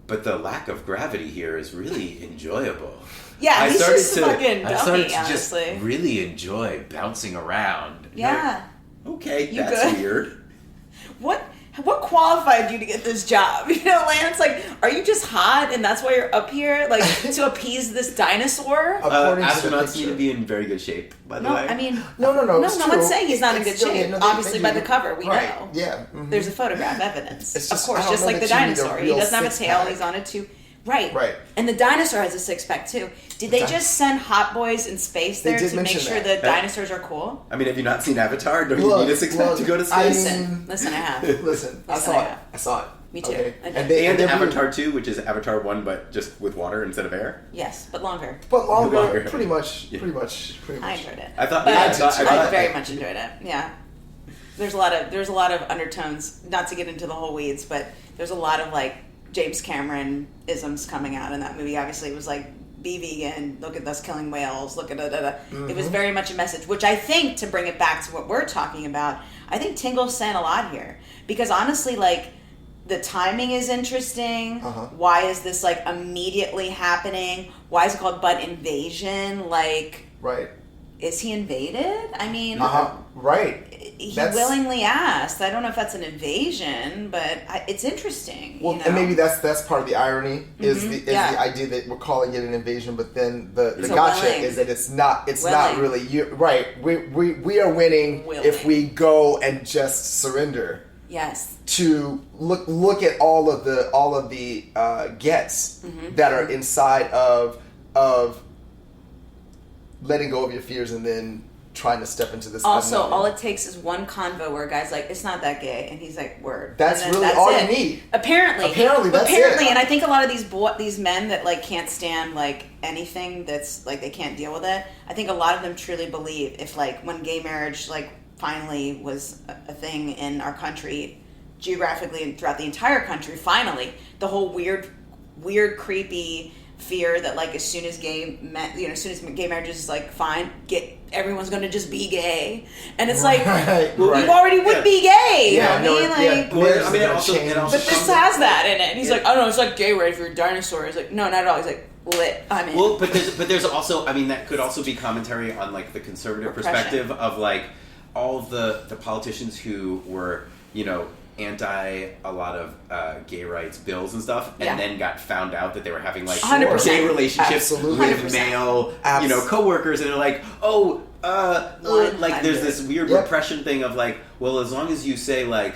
but the lack of gravity here is really enjoyable. Yeah, he's just a fucking I started dummy, to honestly. just really enjoy bouncing around. And you're Yeah. like, okay, You that's good? weird. What qualified you to get this job? You know, Lance, like, are you just hot and that's why you're up here? Like, to appease this dinosaur? According to the Astronauts need picture. to be in very good shape, by the No, way. I mean, No, no it's one's true. saying he's not in good It's still- shape. no, Obviously, they by do. the cover, we Right, know. yeah. Mhm. There's a photograph evidence. It's Of just- course, I don't just know like the that you need a dinosaur. He real doesn't have a tail, six-pack. he's on a tube. Right. Right. And the dinosaur has a six pack too. Did they just send hot boys in space They there did to make mention sure that. the dinosaurs are cool? I mean, have you not seen Avatar? Don't you Look, need a six-pack to go to I space? mean- Listen, I have. Listen, I Listen, saw I it. have. I saw it. Me too. Okay. I did. And And they're Avatar 2, which is Avatar 1, but just with water instead of air. Yes, but longer. but longer, Longer. pretty much. Yeah. I enjoyed it. I thought- But yeah, I, I thought- very much enjoyed it. Yeah. There's a lot of undertones, not to get into the whole weeds, but there's a lot of like James Cameron isms coming out in that movie. Obviously it was like, be vegan, look at us killing whales, look at da-da-da. It was very much a message, which I think, to bring it back to what we're talking about, I think Tingle's saying a lot here. Because honestly, like, the timing is interesting. Why is this like immediately happening? Why is it called Butt Invasion? Like, Right. is he invaded? I mean, Right. he That's- willingly asked. I don't know if that's an invasion, but it's interesting. Well, you know? and maybe that's part of the irony is the Yeah. idea that we're calling it an invasion, but then the So gotcha willing. is that it's not really you. Right. We are winning Willing. if we go and just surrender. Yes. To look at all of the gets that are inside of letting go of your fears and then trying to step into this. Also, unknown. all it takes is one convo where a guy's like, "It's not that gay," and he's like, "Word." That's And then really all it. you need. Apparently, that's it. and I think a lot of these men that like can't stand like anything that's like they can't deal with it. I think a lot of them truly believe if like when gay marriage like finally was a thing in our country, geographically and throughout the entire country, finally the whole weird, creepy fear that like as soon as gay marriage is like fine, everyone's gonna just be gay, and it's like Right, you right. already would be gay. Yeah, You know what I mean? Like, Well, I mean, There's also- a change. it also but this has that in it. And he's like, I don't know, it's like gay right for a dinosaur. He's like, no, not at all. He's like, lit. I'm in. Well, but there's also, I mean, that could also be commentary on like the conservative Repression. perspective of like all of the politicians who were, you know, anti a lot of gay rights bills and stuff, and Yeah. then got found out that they were having like 100%. gay relationships Absolutely. with 100%. male, Abs- coworkers, and they're like, oh, like there's this weird Yep. repression thing of like, well, as long as you say like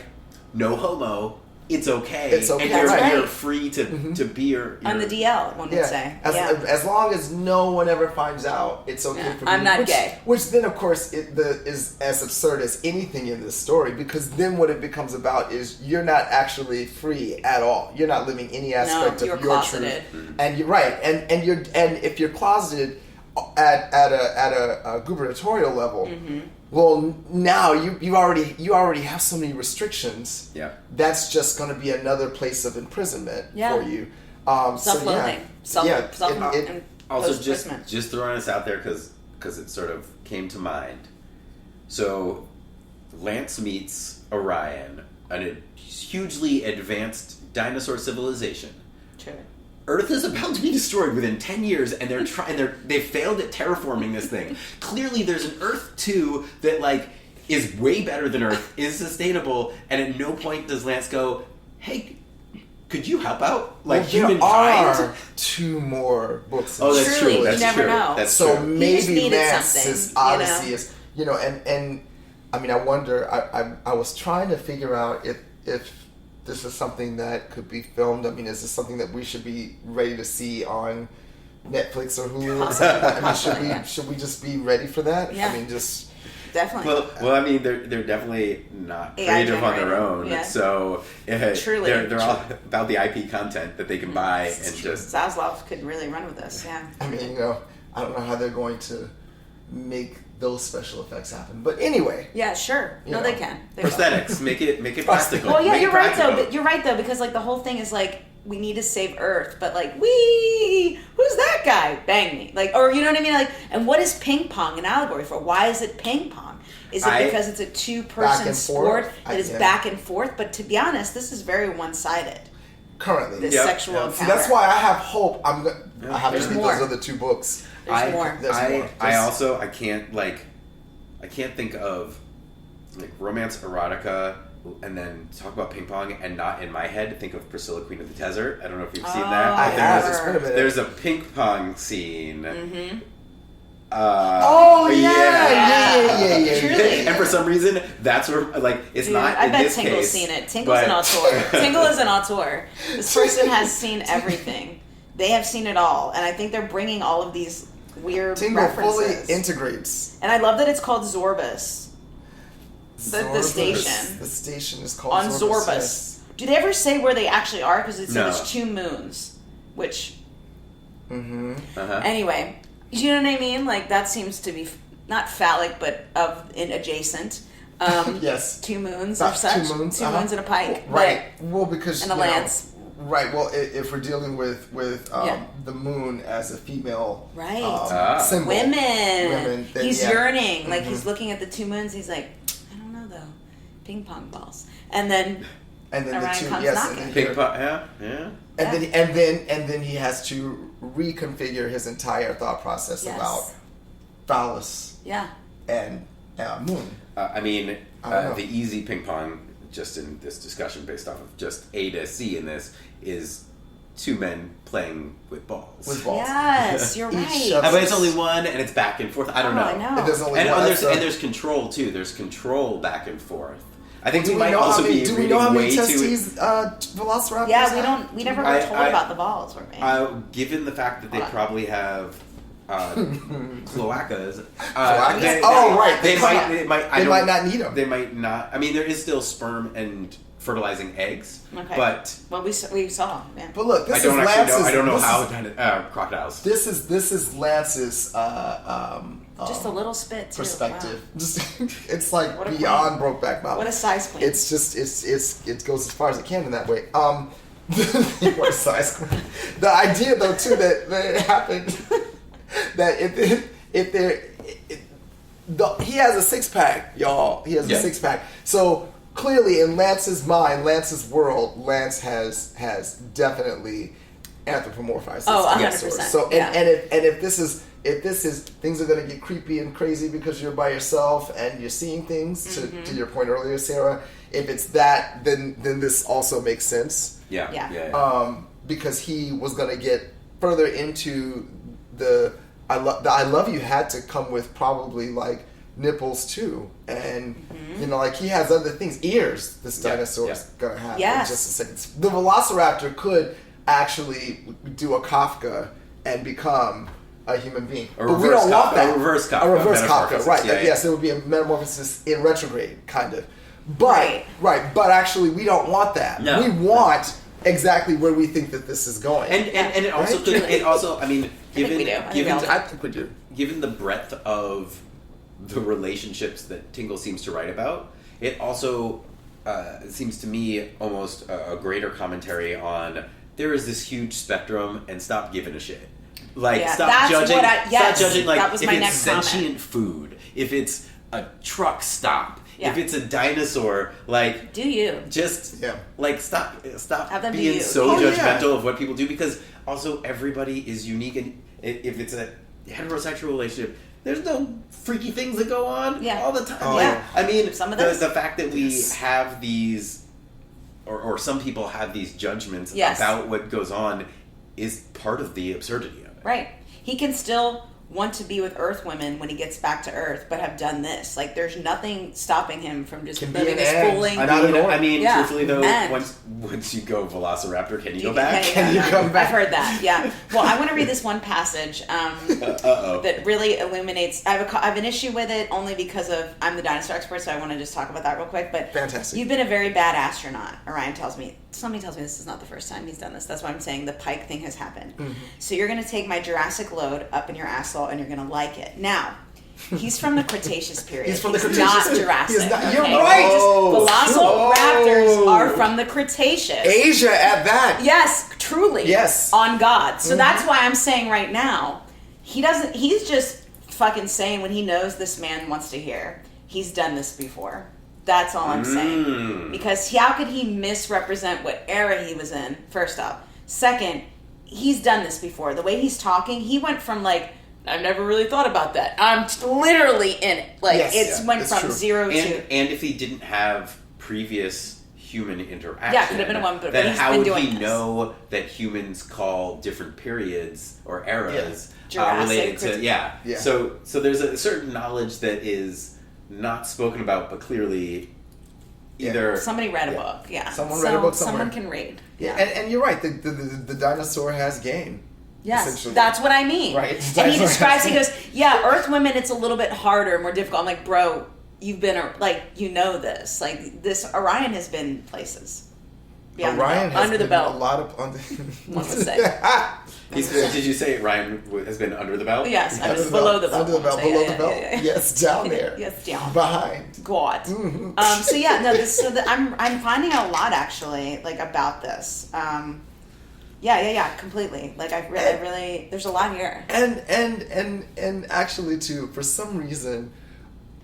no homo, it's okay, It's okay. and you're, That's right. you're free to be your on the DL, one would say. As long as no one ever finds out, it's okay Yeah, for me. I'm not which, gay. Which then, of course, is as absurd as anything in this story, because then what it becomes about is you're not actually free at all. You're not living any aspect you're of your closeted. truth, and you're right. And if you're closeted at a gubernatorial level. Well, now you already have so many restrictions. Yeah. That's just going to be another place of imprisonment Yeah. for you. Self-loathing. It- Also, Post-Christmas. just throwing this out there because it sort of came to mind. So, Lance meets Orion, a hugely advanced dinosaur civilization. True. Earth is about to be destroyed within 10 years, and they failed at terraforming this thing. Clearly, there's an Earth 2 that like is way better than Earth, is sustainable, and at no point does Lance go, "Hey, could you help out?" Like there humankind. are 2 more books. Oh, that's Truly, true. you That's never true. know. That's So true. He just maybe needed Lance's something, you odyssey know? is, and I mean, I wonder. I was trying to figure out if this is something that could be filmed. I mean, is this something that we should be ready to see on Netflix or Hulu? Or something? I mean, should we just be ready for that? Yeah. I mean, just Definitely. Well, I mean, they're definitely not AI creative on their generated, own. yeah. So Truly. they're all about the IP content that they can buy and just. Zaslav could really run with this, yeah. I mean, I don't know how they're going to make those special effects happen. But anyway. Yeah, sure. No, they can. They will. Prosthetics. Make it practical. Well, yeah, Make it you're right practical. though. You're right though, because like the whole thing is like we need to save Earth, but like who's that guy? Bang me, like, or you know what I mean? Like, and what is ping pong an allegory for? Why is it ping pong? Is it because it's a Back two-person and sport forth? that is back and forth? But to be honest, this is very one-sided. Currently. This Yep. sexual encounter. See, that's why I have hope. I have There's to read more. those other 2 books. There's more. There's more. I can't think of like romance erotica and then talk about ping pong and not in my head think of Priscilla, Queen of the Desert. I don't know if you've seen that. I But have. There's- It's been a minute. There's a ping pong scene. Mm-hmm. Oh yeah. Truly. And for some reason, that's where like it's Dude, not I in bet this Tingle's case. seen it. Tingle's but- an auteur. Tingle is an auteur. This person has seen everything. They have seen it all, and I think they're bringing all of these weird Tingle fully references. integrates. And I love that it's called Zorbus. The Zorbus. station. The station is called On Zorbus. Zorbus. Do they ever say where they actually are? Because it said No. there's 2 moons. Which, Uh-huh. anyway, you know what I mean? Like, that seems to be not phallic, but adjacent. Yes. 2 moons About or such. 2 moons. 2 moons and a pike. Right. Well, because And a you know, lance. Right. Well, if we're dealing with Yeah. the moon as a female Right. symbol, Women. then He's yeah. yearning. Like, he's looking at the 2 moons. He's like, I don't know, though. Ping pong balls. And then and then Orion the 2 comes yes, knocking. and then Ping here- pong, yeah. and then he has to reconfigure his entire thought process Yes. about phallus yeah. and moon. I mean, I don't know. the easy ping pong, just in this discussion based off of just A to C in this, is 2 men playing with balls. With balls. Yes, you're Each right. shoves- But it's only one, and it's back and forth. I don't Oh, know. I know. And there's only And, one. and there's control too. There's control back and forth. I think Do we we might know also how many? be Do we know how reading many way too. testes velociraptors? Yeah, have? we never were I- told I- about the balls, were we? Given the fact that they Hold on. probably have cloacas, Cloacas? they- Oh, right, They they might. might- They might. I they don't- might not need 'em. They might not. I mean, there is still sperm and fertilizing eggs, Okay. but Well, we saw, yeah. But look, this I don't is actually know. Lance's. I don't know this how is- crocodiles. This is Lance's Just a little spit, too. perspective. Wow. Just it's like What a beyond Brokeback Mountain. What a size queen. It's just it goes as far as it can in that way. What a size queen. The idea though too that it happened that he has a 6-pack, y'all. He has Yeah. a 6-pack. So clearly in Lance's mind, Lance's world, Lance has definitely anthropomorphized. Oh, this 100%, dinosaur. So yeah. and if this is things are going to get creepy and crazy because you're by yourself and you're seeing things to your point earlier, Sarah, if it's that, then this also makes sense. Yeah. Because he was going to get further into the I love you had to come with probably like nipples too, and you know, like he has other things, ears. This dinosaur is gonna have Yes. in just a second. The Velociraptor could actually do a Kafka and become a human being, A but we reverse don't want Kafka, that. a reverse Kafka, a reverse Kafka, metamorphosis. right? Yeah, yeah. Yes, it would be a metamorphosis in retrograde, kind of. But but actually, we don't want that. No. We want exactly where we think that this is going. And it also Right? could. It also. I mean, think given we do. I think we given all do. I think we do. given the breadth of the relationships that Tingle seems to write about, it also seems to me almost a greater commentary on there is this huge spectrum and stop giving a shit. Like Yeah, stop that's judging. what I- yes, stop judging. Like that was if my it's next comment. sentient food, if it's a truck stop, Yeah. if it's a dinosaur, like Do you? just Yeah. like stop Have them be being you. so Oh, yeah. judgmental of what people do, because also everybody is unique, and if it's a heterosexual relationship, there's no freaky things that go on Yeah. all the time. Oh, Like, yeah. I mean, Some of the, those. the fact that we Yes. have these or some people have these judgments Yes. about what goes on is part of the absurdity of it. Right. He can still want to be with Earth women when he gets back to Earth, but have done this. Like, there's nothing stopping him from just living this fooling. I mean, Yeah. truthfully though, And- once you go Velociraptor, can you go back? Can you come back? I've heard that. Yeah. Well, I want to read this one passage that really illuminates. I have an issue with it only because of I'm the dinosaur expert, so I want to just talk about that real quick. But Fantastic. You've been a very bad astronaut. Orion tells me. Somebody tells me this is not the first time he's done this. That's why I'm saying the Pike thing has happened. Mm-hmm. So you're going to take my Jurassic load up in your asshole, and you're going to like it. Now, he's from the Cretaceous period. He's from the He's Cretaceous not period. Jurassic. He's not- you're okay? right. Velociraptors are from the Cretaceous. Asia at that. Yes, truly. Yes. On God. So that's why I'm saying right now, he's just fucking saying what he knows this man wants to hear. He's done this before. That's all I'm saying. Because how could he misrepresent what era he was in, first off? Second, he's done this before. The way he's talking, he went from like, I've never really thought about that. I'm literally in it. Like, went from true. 0 to... And if he didn't have previous human interaction, Yeah, could have been a woman, but then he's how been would doing he this. know that humans call different periods or eras Jurassic, related to Yeah. So there's a certain knowledge that is not spoken about, but clearly either Somebody read a book, Someone read a book somewhere. Someone can read. Yeah, and you're right. The dinosaur has game. Yes, essentially. that's what I mean. Right. And he describes, he goes, Earth women, it's a little bit harder, more difficult. I'm like, bro, you've been, you know this. Like, this, Orion has been places. Beyond Orion the belt, has under the been belt. a lot of One would say. Did you say Ryan has been under the belt? Yes, I Under was the below belt. the belt. Under the belt. Yeah, Below yeah, the belt. yeah, yeah. Yes, down there. Yes, down. Behind. God. So yeah, no. I'm finding out a lot actually, like about this. Yeah, completely. Like I really, there's a lot here. And actually too, for some reason,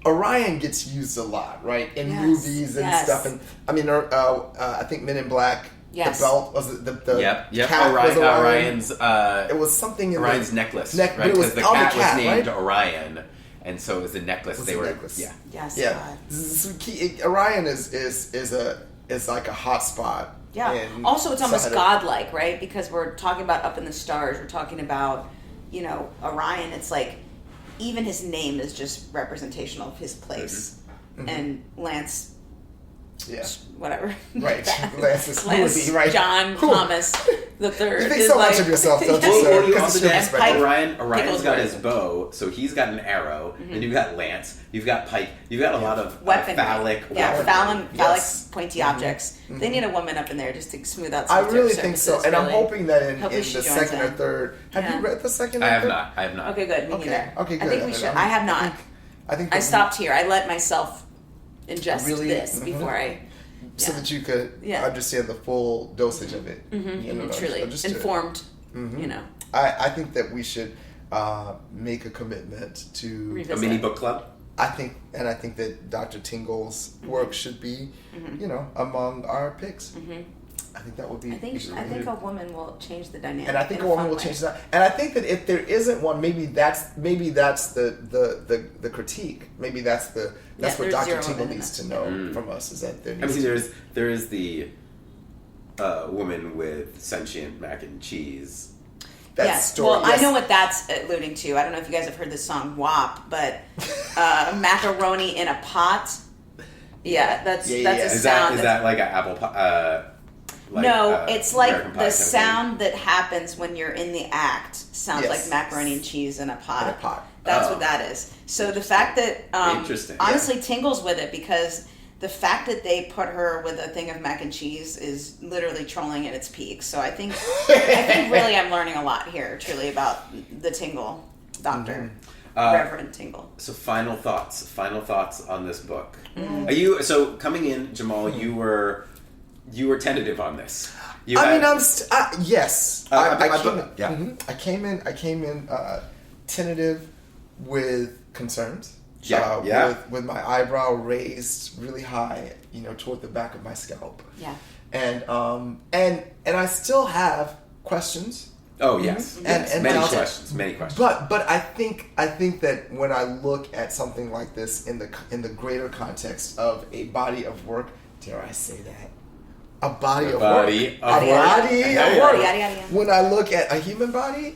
Orion gets used a lot, right, in Yes, movies and yes. stuff. And I mean, I think Men in Black. Yes. The belt was it the Yep. cat was Orion. Orion's It was something in Orion's the necklace, but right? it was Because the on cat the cat, was named right? Orion, and so it was the necklace. Was They the were necklace. yeah. Yes. Yeah, God. Orion is like a hot spot. Yeah. in Also, it's almost side of- godlike, right? Because we're talking about up in the stars. We're talking about, Orion. It's like even his name is just representational of his place. Mm-hmm. And Lance, Yeah. whatever. Right. Lance is Lance Ruby, right? John Who? Thomas the third. You think is so like, much of yourself, don't you, Well, sir? you Because also it's your got perspective. Pike. Orion's Pickles got were- his bow, so he's got an arrow. Then you've got Lance, you've got Pike, you've got a lot of Weapon. phallic. Yeah, weaponry. phallic Yes. pointy objects. They need a woman up in there just to smooth out. I some really surfaces, think so, and I'm really. hoping that in Hopefully the she joins second or in. third. Have Yeah. you read the second? I or have third? not. I have not. Okay, good. Me Okay. neither. Okay, I good. think we should. I have not. I think I that stopped here. I let myself ingest Really? this Mhm. before I. so Yeah. that you could Yeah. understand the full dosage of it. Truly understood. informed. Mhm. I think that we should make a commitment to. Revisit. A mini book club. I think that Dr. Tingle's work should be, among our picks. I think that would be. I think a woman will change the dynamic. And I think in a woman fun will way. change that. And I think that if there isn't one, maybe that's the critique. Maybe that's what there's Dr. zero Tingle women in needs that. to know from us is that there I needs mean, to there is the woman with sentient mac and cheese. that Yes. story. Well, yes. I know what that's alluding to. I don't know if you guys have heard the song WAP, but macaroni in a pot. Yeah, that's Yeah, a yeah. Is sound. that like an apple pie? No, it's like American Pie the type thing? sound that happens when you're in the act sounds Yes. like macaroni and cheese in a pot. In a pot. That's Oh. what that is. So the fact that Interesting. honestly Tingle's with it because the fact that they put her with a thing of mac and cheese is literally trolling at its peak. So I think really I'm learning a lot here, truly, about the Tingle doctor, Reverend Tingle. So final thoughts on this book. Mm. Are you coming in, Jamal? You were tentative on this. Yes. Yeah. I came in tentative with concerns. Yeah. With my eyebrow raised really high, toward the back of my scalp. Yeah. And I still have questions. Oh yes, And many doubts. questions. But I think that when I look at something like this in the greater context of a body of work, dare I say that, A body of body work. of A work. body Yeah, of yeah. work. Yada, yada, yada. When I look at a human body,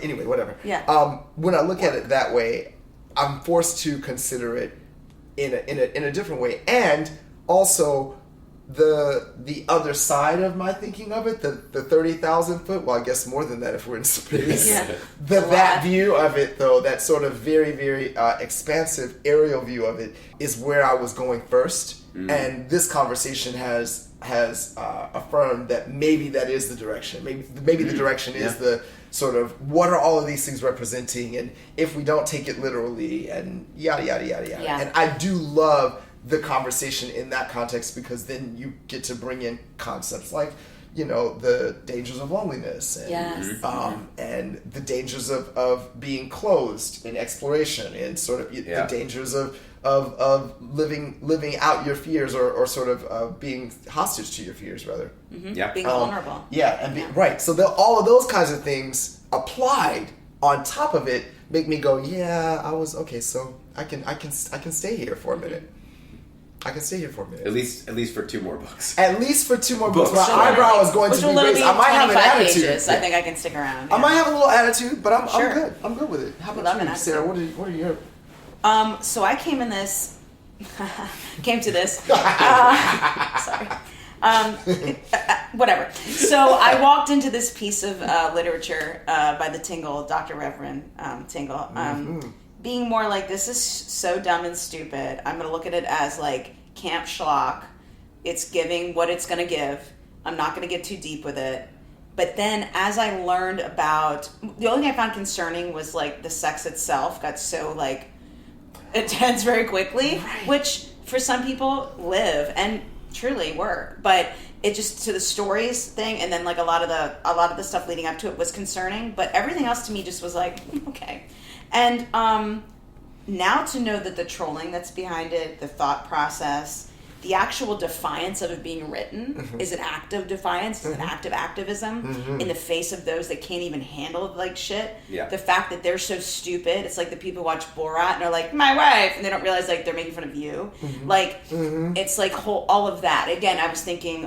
anyway, whatever. Yeah. When I look at it that way, I'm forced to consider it in a different way, and also the other side of my thinking of it, the 30,000 foot. Well, I guess more than that if we're in space. Yeah. That view of it, though, that sort of very, very expansive aerial view of it, is where I was going first. And this conversation has affirmed that maybe that is the direction. Maybe the direction is the sort of what are all of these things representing, and if we don't take it literally, and yada yada yada yada. Yeah. And I do love the conversation in that context, because then you get to bring in concepts like, the dangers of loneliness, and Yes. and the dangers of being closed in exploration, and sort of the dangers of living out your fears, or sort of being hostage to your fears, rather. Yeah. Being vulnerable. Right. So all of those kinds of things applied on top of it make me go, I was okay. So I can stay here for a minute. I can stay here for a minute. At least for 2 more books. At least for 2 more books. My Sure. eyebrow is going Which to will be raised. literally I might have an 25 attitude. pages. I think I can stick around. I might have a little attitude, but I'm Sure. good. I'm good with it. How Love about an you, attitude. Sarah? What are your... So I came to this. Sorry. Whatever. So I walked into this piece of literature by the Tingle, Dr. Reverend Tingle, being more like, this is so dumb and stupid. I'm going to look at it as like camp schlock. It's giving what it's going to give. I'm not going to get too deep with it. But then as I learned about, the only thing I found concerning was like the sex itself got so like intense very quickly, which for some people live and truly work, but it just, to the stories thing, and then like a lot of the stuff leading up to it was concerning, but everything else to me just was like, okay. And now to know that the trolling that's behind it, the thought process, the actual defiance of it being written is an act of defiance, is an act of activism in the face of those that can't even handle like shit. Yeah. The fact that they're so stupid, it's like the people who watch Borat and are like, my wife, and they don't realize like they're making fun of you. Like, it's like all of that. Again, I was thinking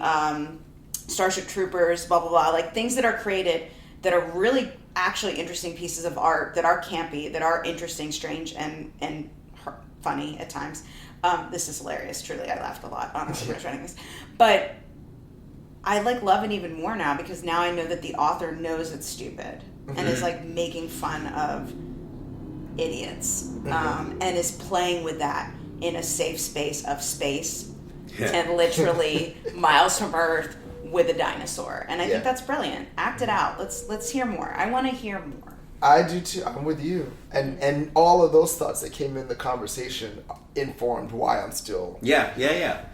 Starship Troopers, blah, blah, blah, like things that are created that are really actually interesting pieces of art, that are campy, that are interesting, strange, and funny at times. This is hilarious. Truly, I laughed a lot honestly when I was writing this. But I like love it even more now, because now I know that the author knows it's stupid and is like making fun of idiots and is playing with that in a safe space of space and literally miles from Earth with a dinosaur. And I think that's brilliant. Act it out. Let's hear more. I want to hear more. I do too. I'm with you. And all of those thoughts that came in the conversation informed why I'm still... Yeah.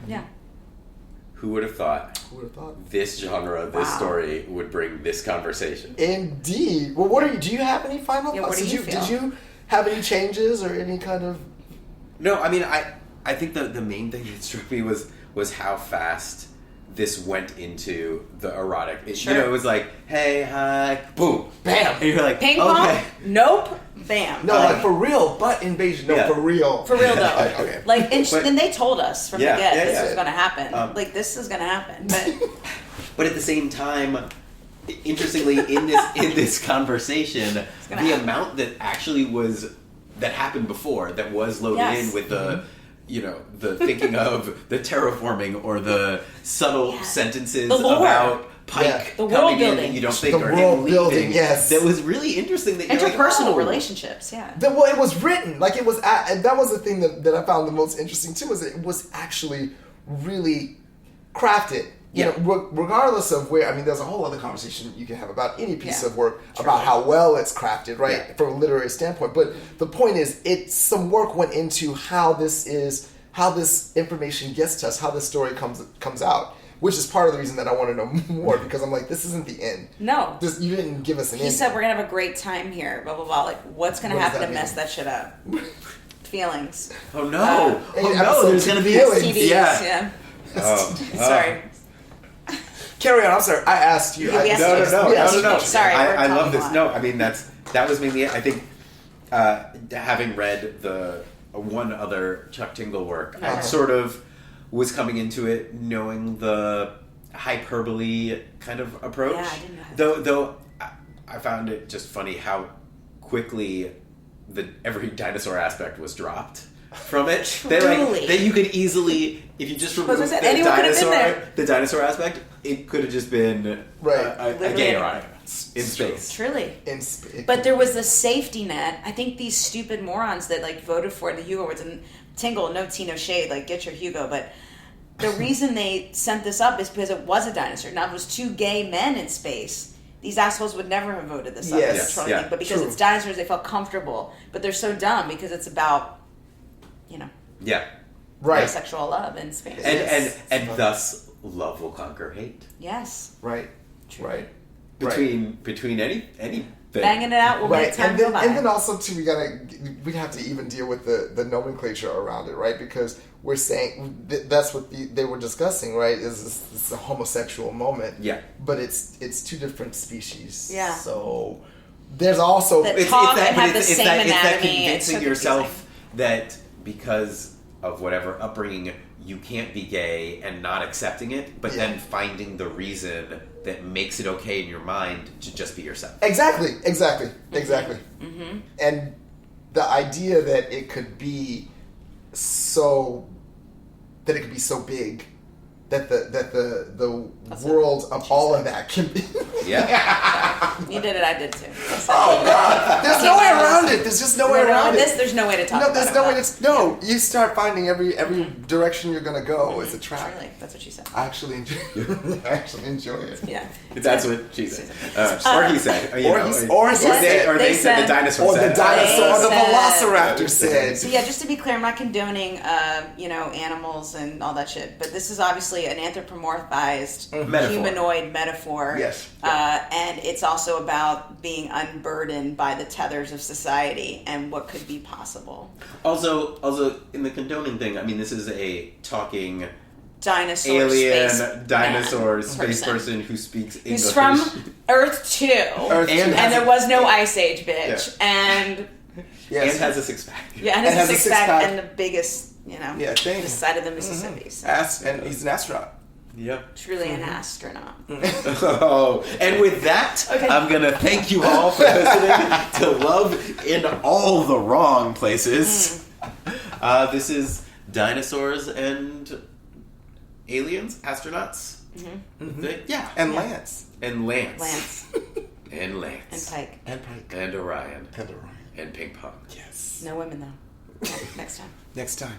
Who would have thought? Who would have thought? This genre, this story would bring this conversation. Indeed. Well, do you have any final thoughts? What do you feel? Did you have any changes or any kind of... No, I mean, I think the main thing that struck me was how fast this went into the erotic. It was like, hey, hi, boom, bam, and you're like, Ping pong? okay. Nope. Bam. No, like for real, butt invasion. No, for real. For real, though. Okay. Like, and they told us from the get this was going to happen. Like, this is going to happen. But at the same time, interestingly, in this conversation, the amount that actually that happened before, that was loaded in with the... the thinking of the terraforming or the subtle sentences about Pike the world coming building. In, you don't think, the or world him building, leaving. yes. That was really interesting. That you're Interpersonal like, relationships, Well, it was written. Like, it was... and that was the thing that I found the most interesting, too, is it was actually really crafted. You know, regardless of where... I mean, there's a whole other conversation you can have about any piece of work, about how well it's crafted, right, from a literary standpoint. But the point is, some work went into how this information gets to us, how this story comes out, which is part of the reason that I want to know more, because I'm like, this isn't the end. No. You didn't give us an end. He said, we're going to have a great time here, blah, blah, blah. Like, what's going to happen to mess that shit up? Feelings. Oh, no. There's going to be feelings. TVs, yeah. Sorry. Carry on. I'm sorry. I asked you. No. Sorry. I love this. No, I mean, that was mainly it. I think having read the one other Chuck Tingle work, I sort of was coming into it knowing hyperbole kind of approach. Yeah, I didn't know Though I found it just funny how quickly every dinosaur aspect was dropped from it. Truly. That you could easily, if you just remove the dinosaur aspect, it could have just been a gay erotica in space. Truly. In space. But there was the safety net. I think these stupid morons that like voted for the Hugo Awards, and Tingle, no tea, no shade, like get your Hugo, but the reason they sent this up is because it was a dinosaur. Now, if it was two gay men in space, these assholes would never have voted this up. But because it's dinosaurs, they felt comfortable. But they're so dumb because it's about, sexual love in space. And thus, love will conquer hate. Yes. Right. True. Right. Between any banging it out will make time go by. And then also too, we have to even deal with the nomenclature around it, right? Because we're saying that's what they were discussing, right? Is this a homosexual moment? Yeah. But it's two different species. Yeah. So there's also it's that convincing yourself that because of whatever upbringing you can't be gay and not accepting it, but then finding the reason that makes it okay in your mind to just be yourself. Exactly. Mm-hmm. And the idea that it could be so big that the world of all of that can be. You did it, I did too. Oh God! There's no way around it. There's just no way around it. There's no way to talk about it. No, there's no way to. No, you start finding every direction you're gonna go is a trap. Really, that's what she said. I actually enjoy it. Yeah. That's what she said. Or he said. Or they said the dinosaur said. Or the dinosaur, or the velociraptor said. So just to be clear, I'm not condoning, animals and all that shit. But this is obviously an anthropomorphized humanoid metaphor. Yes. And it's also about being unburdened by the tethers of society and what could be possible. Also, in the condoning thing, I mean, this is a talking dinosaur space person who speaks English. Who's from Earth 2. And there was no Ice Age, bitch. Yeah. And has a six pack. Yeah, and has a six pack and the biggest, this side of the Mississippi. Mm-hmm. And he's an astronaut. Yep. Truly an astronaut. And with that, I'm going to thank you all for listening to Love in All the Wrong Places. This is Dinosaurs and Aliens, Astronauts. Mm-hmm. And Lance. And Lance. And Lance. And Pike. And Orion. And Ping Pong. Yes. No women, though. Next time. Next time.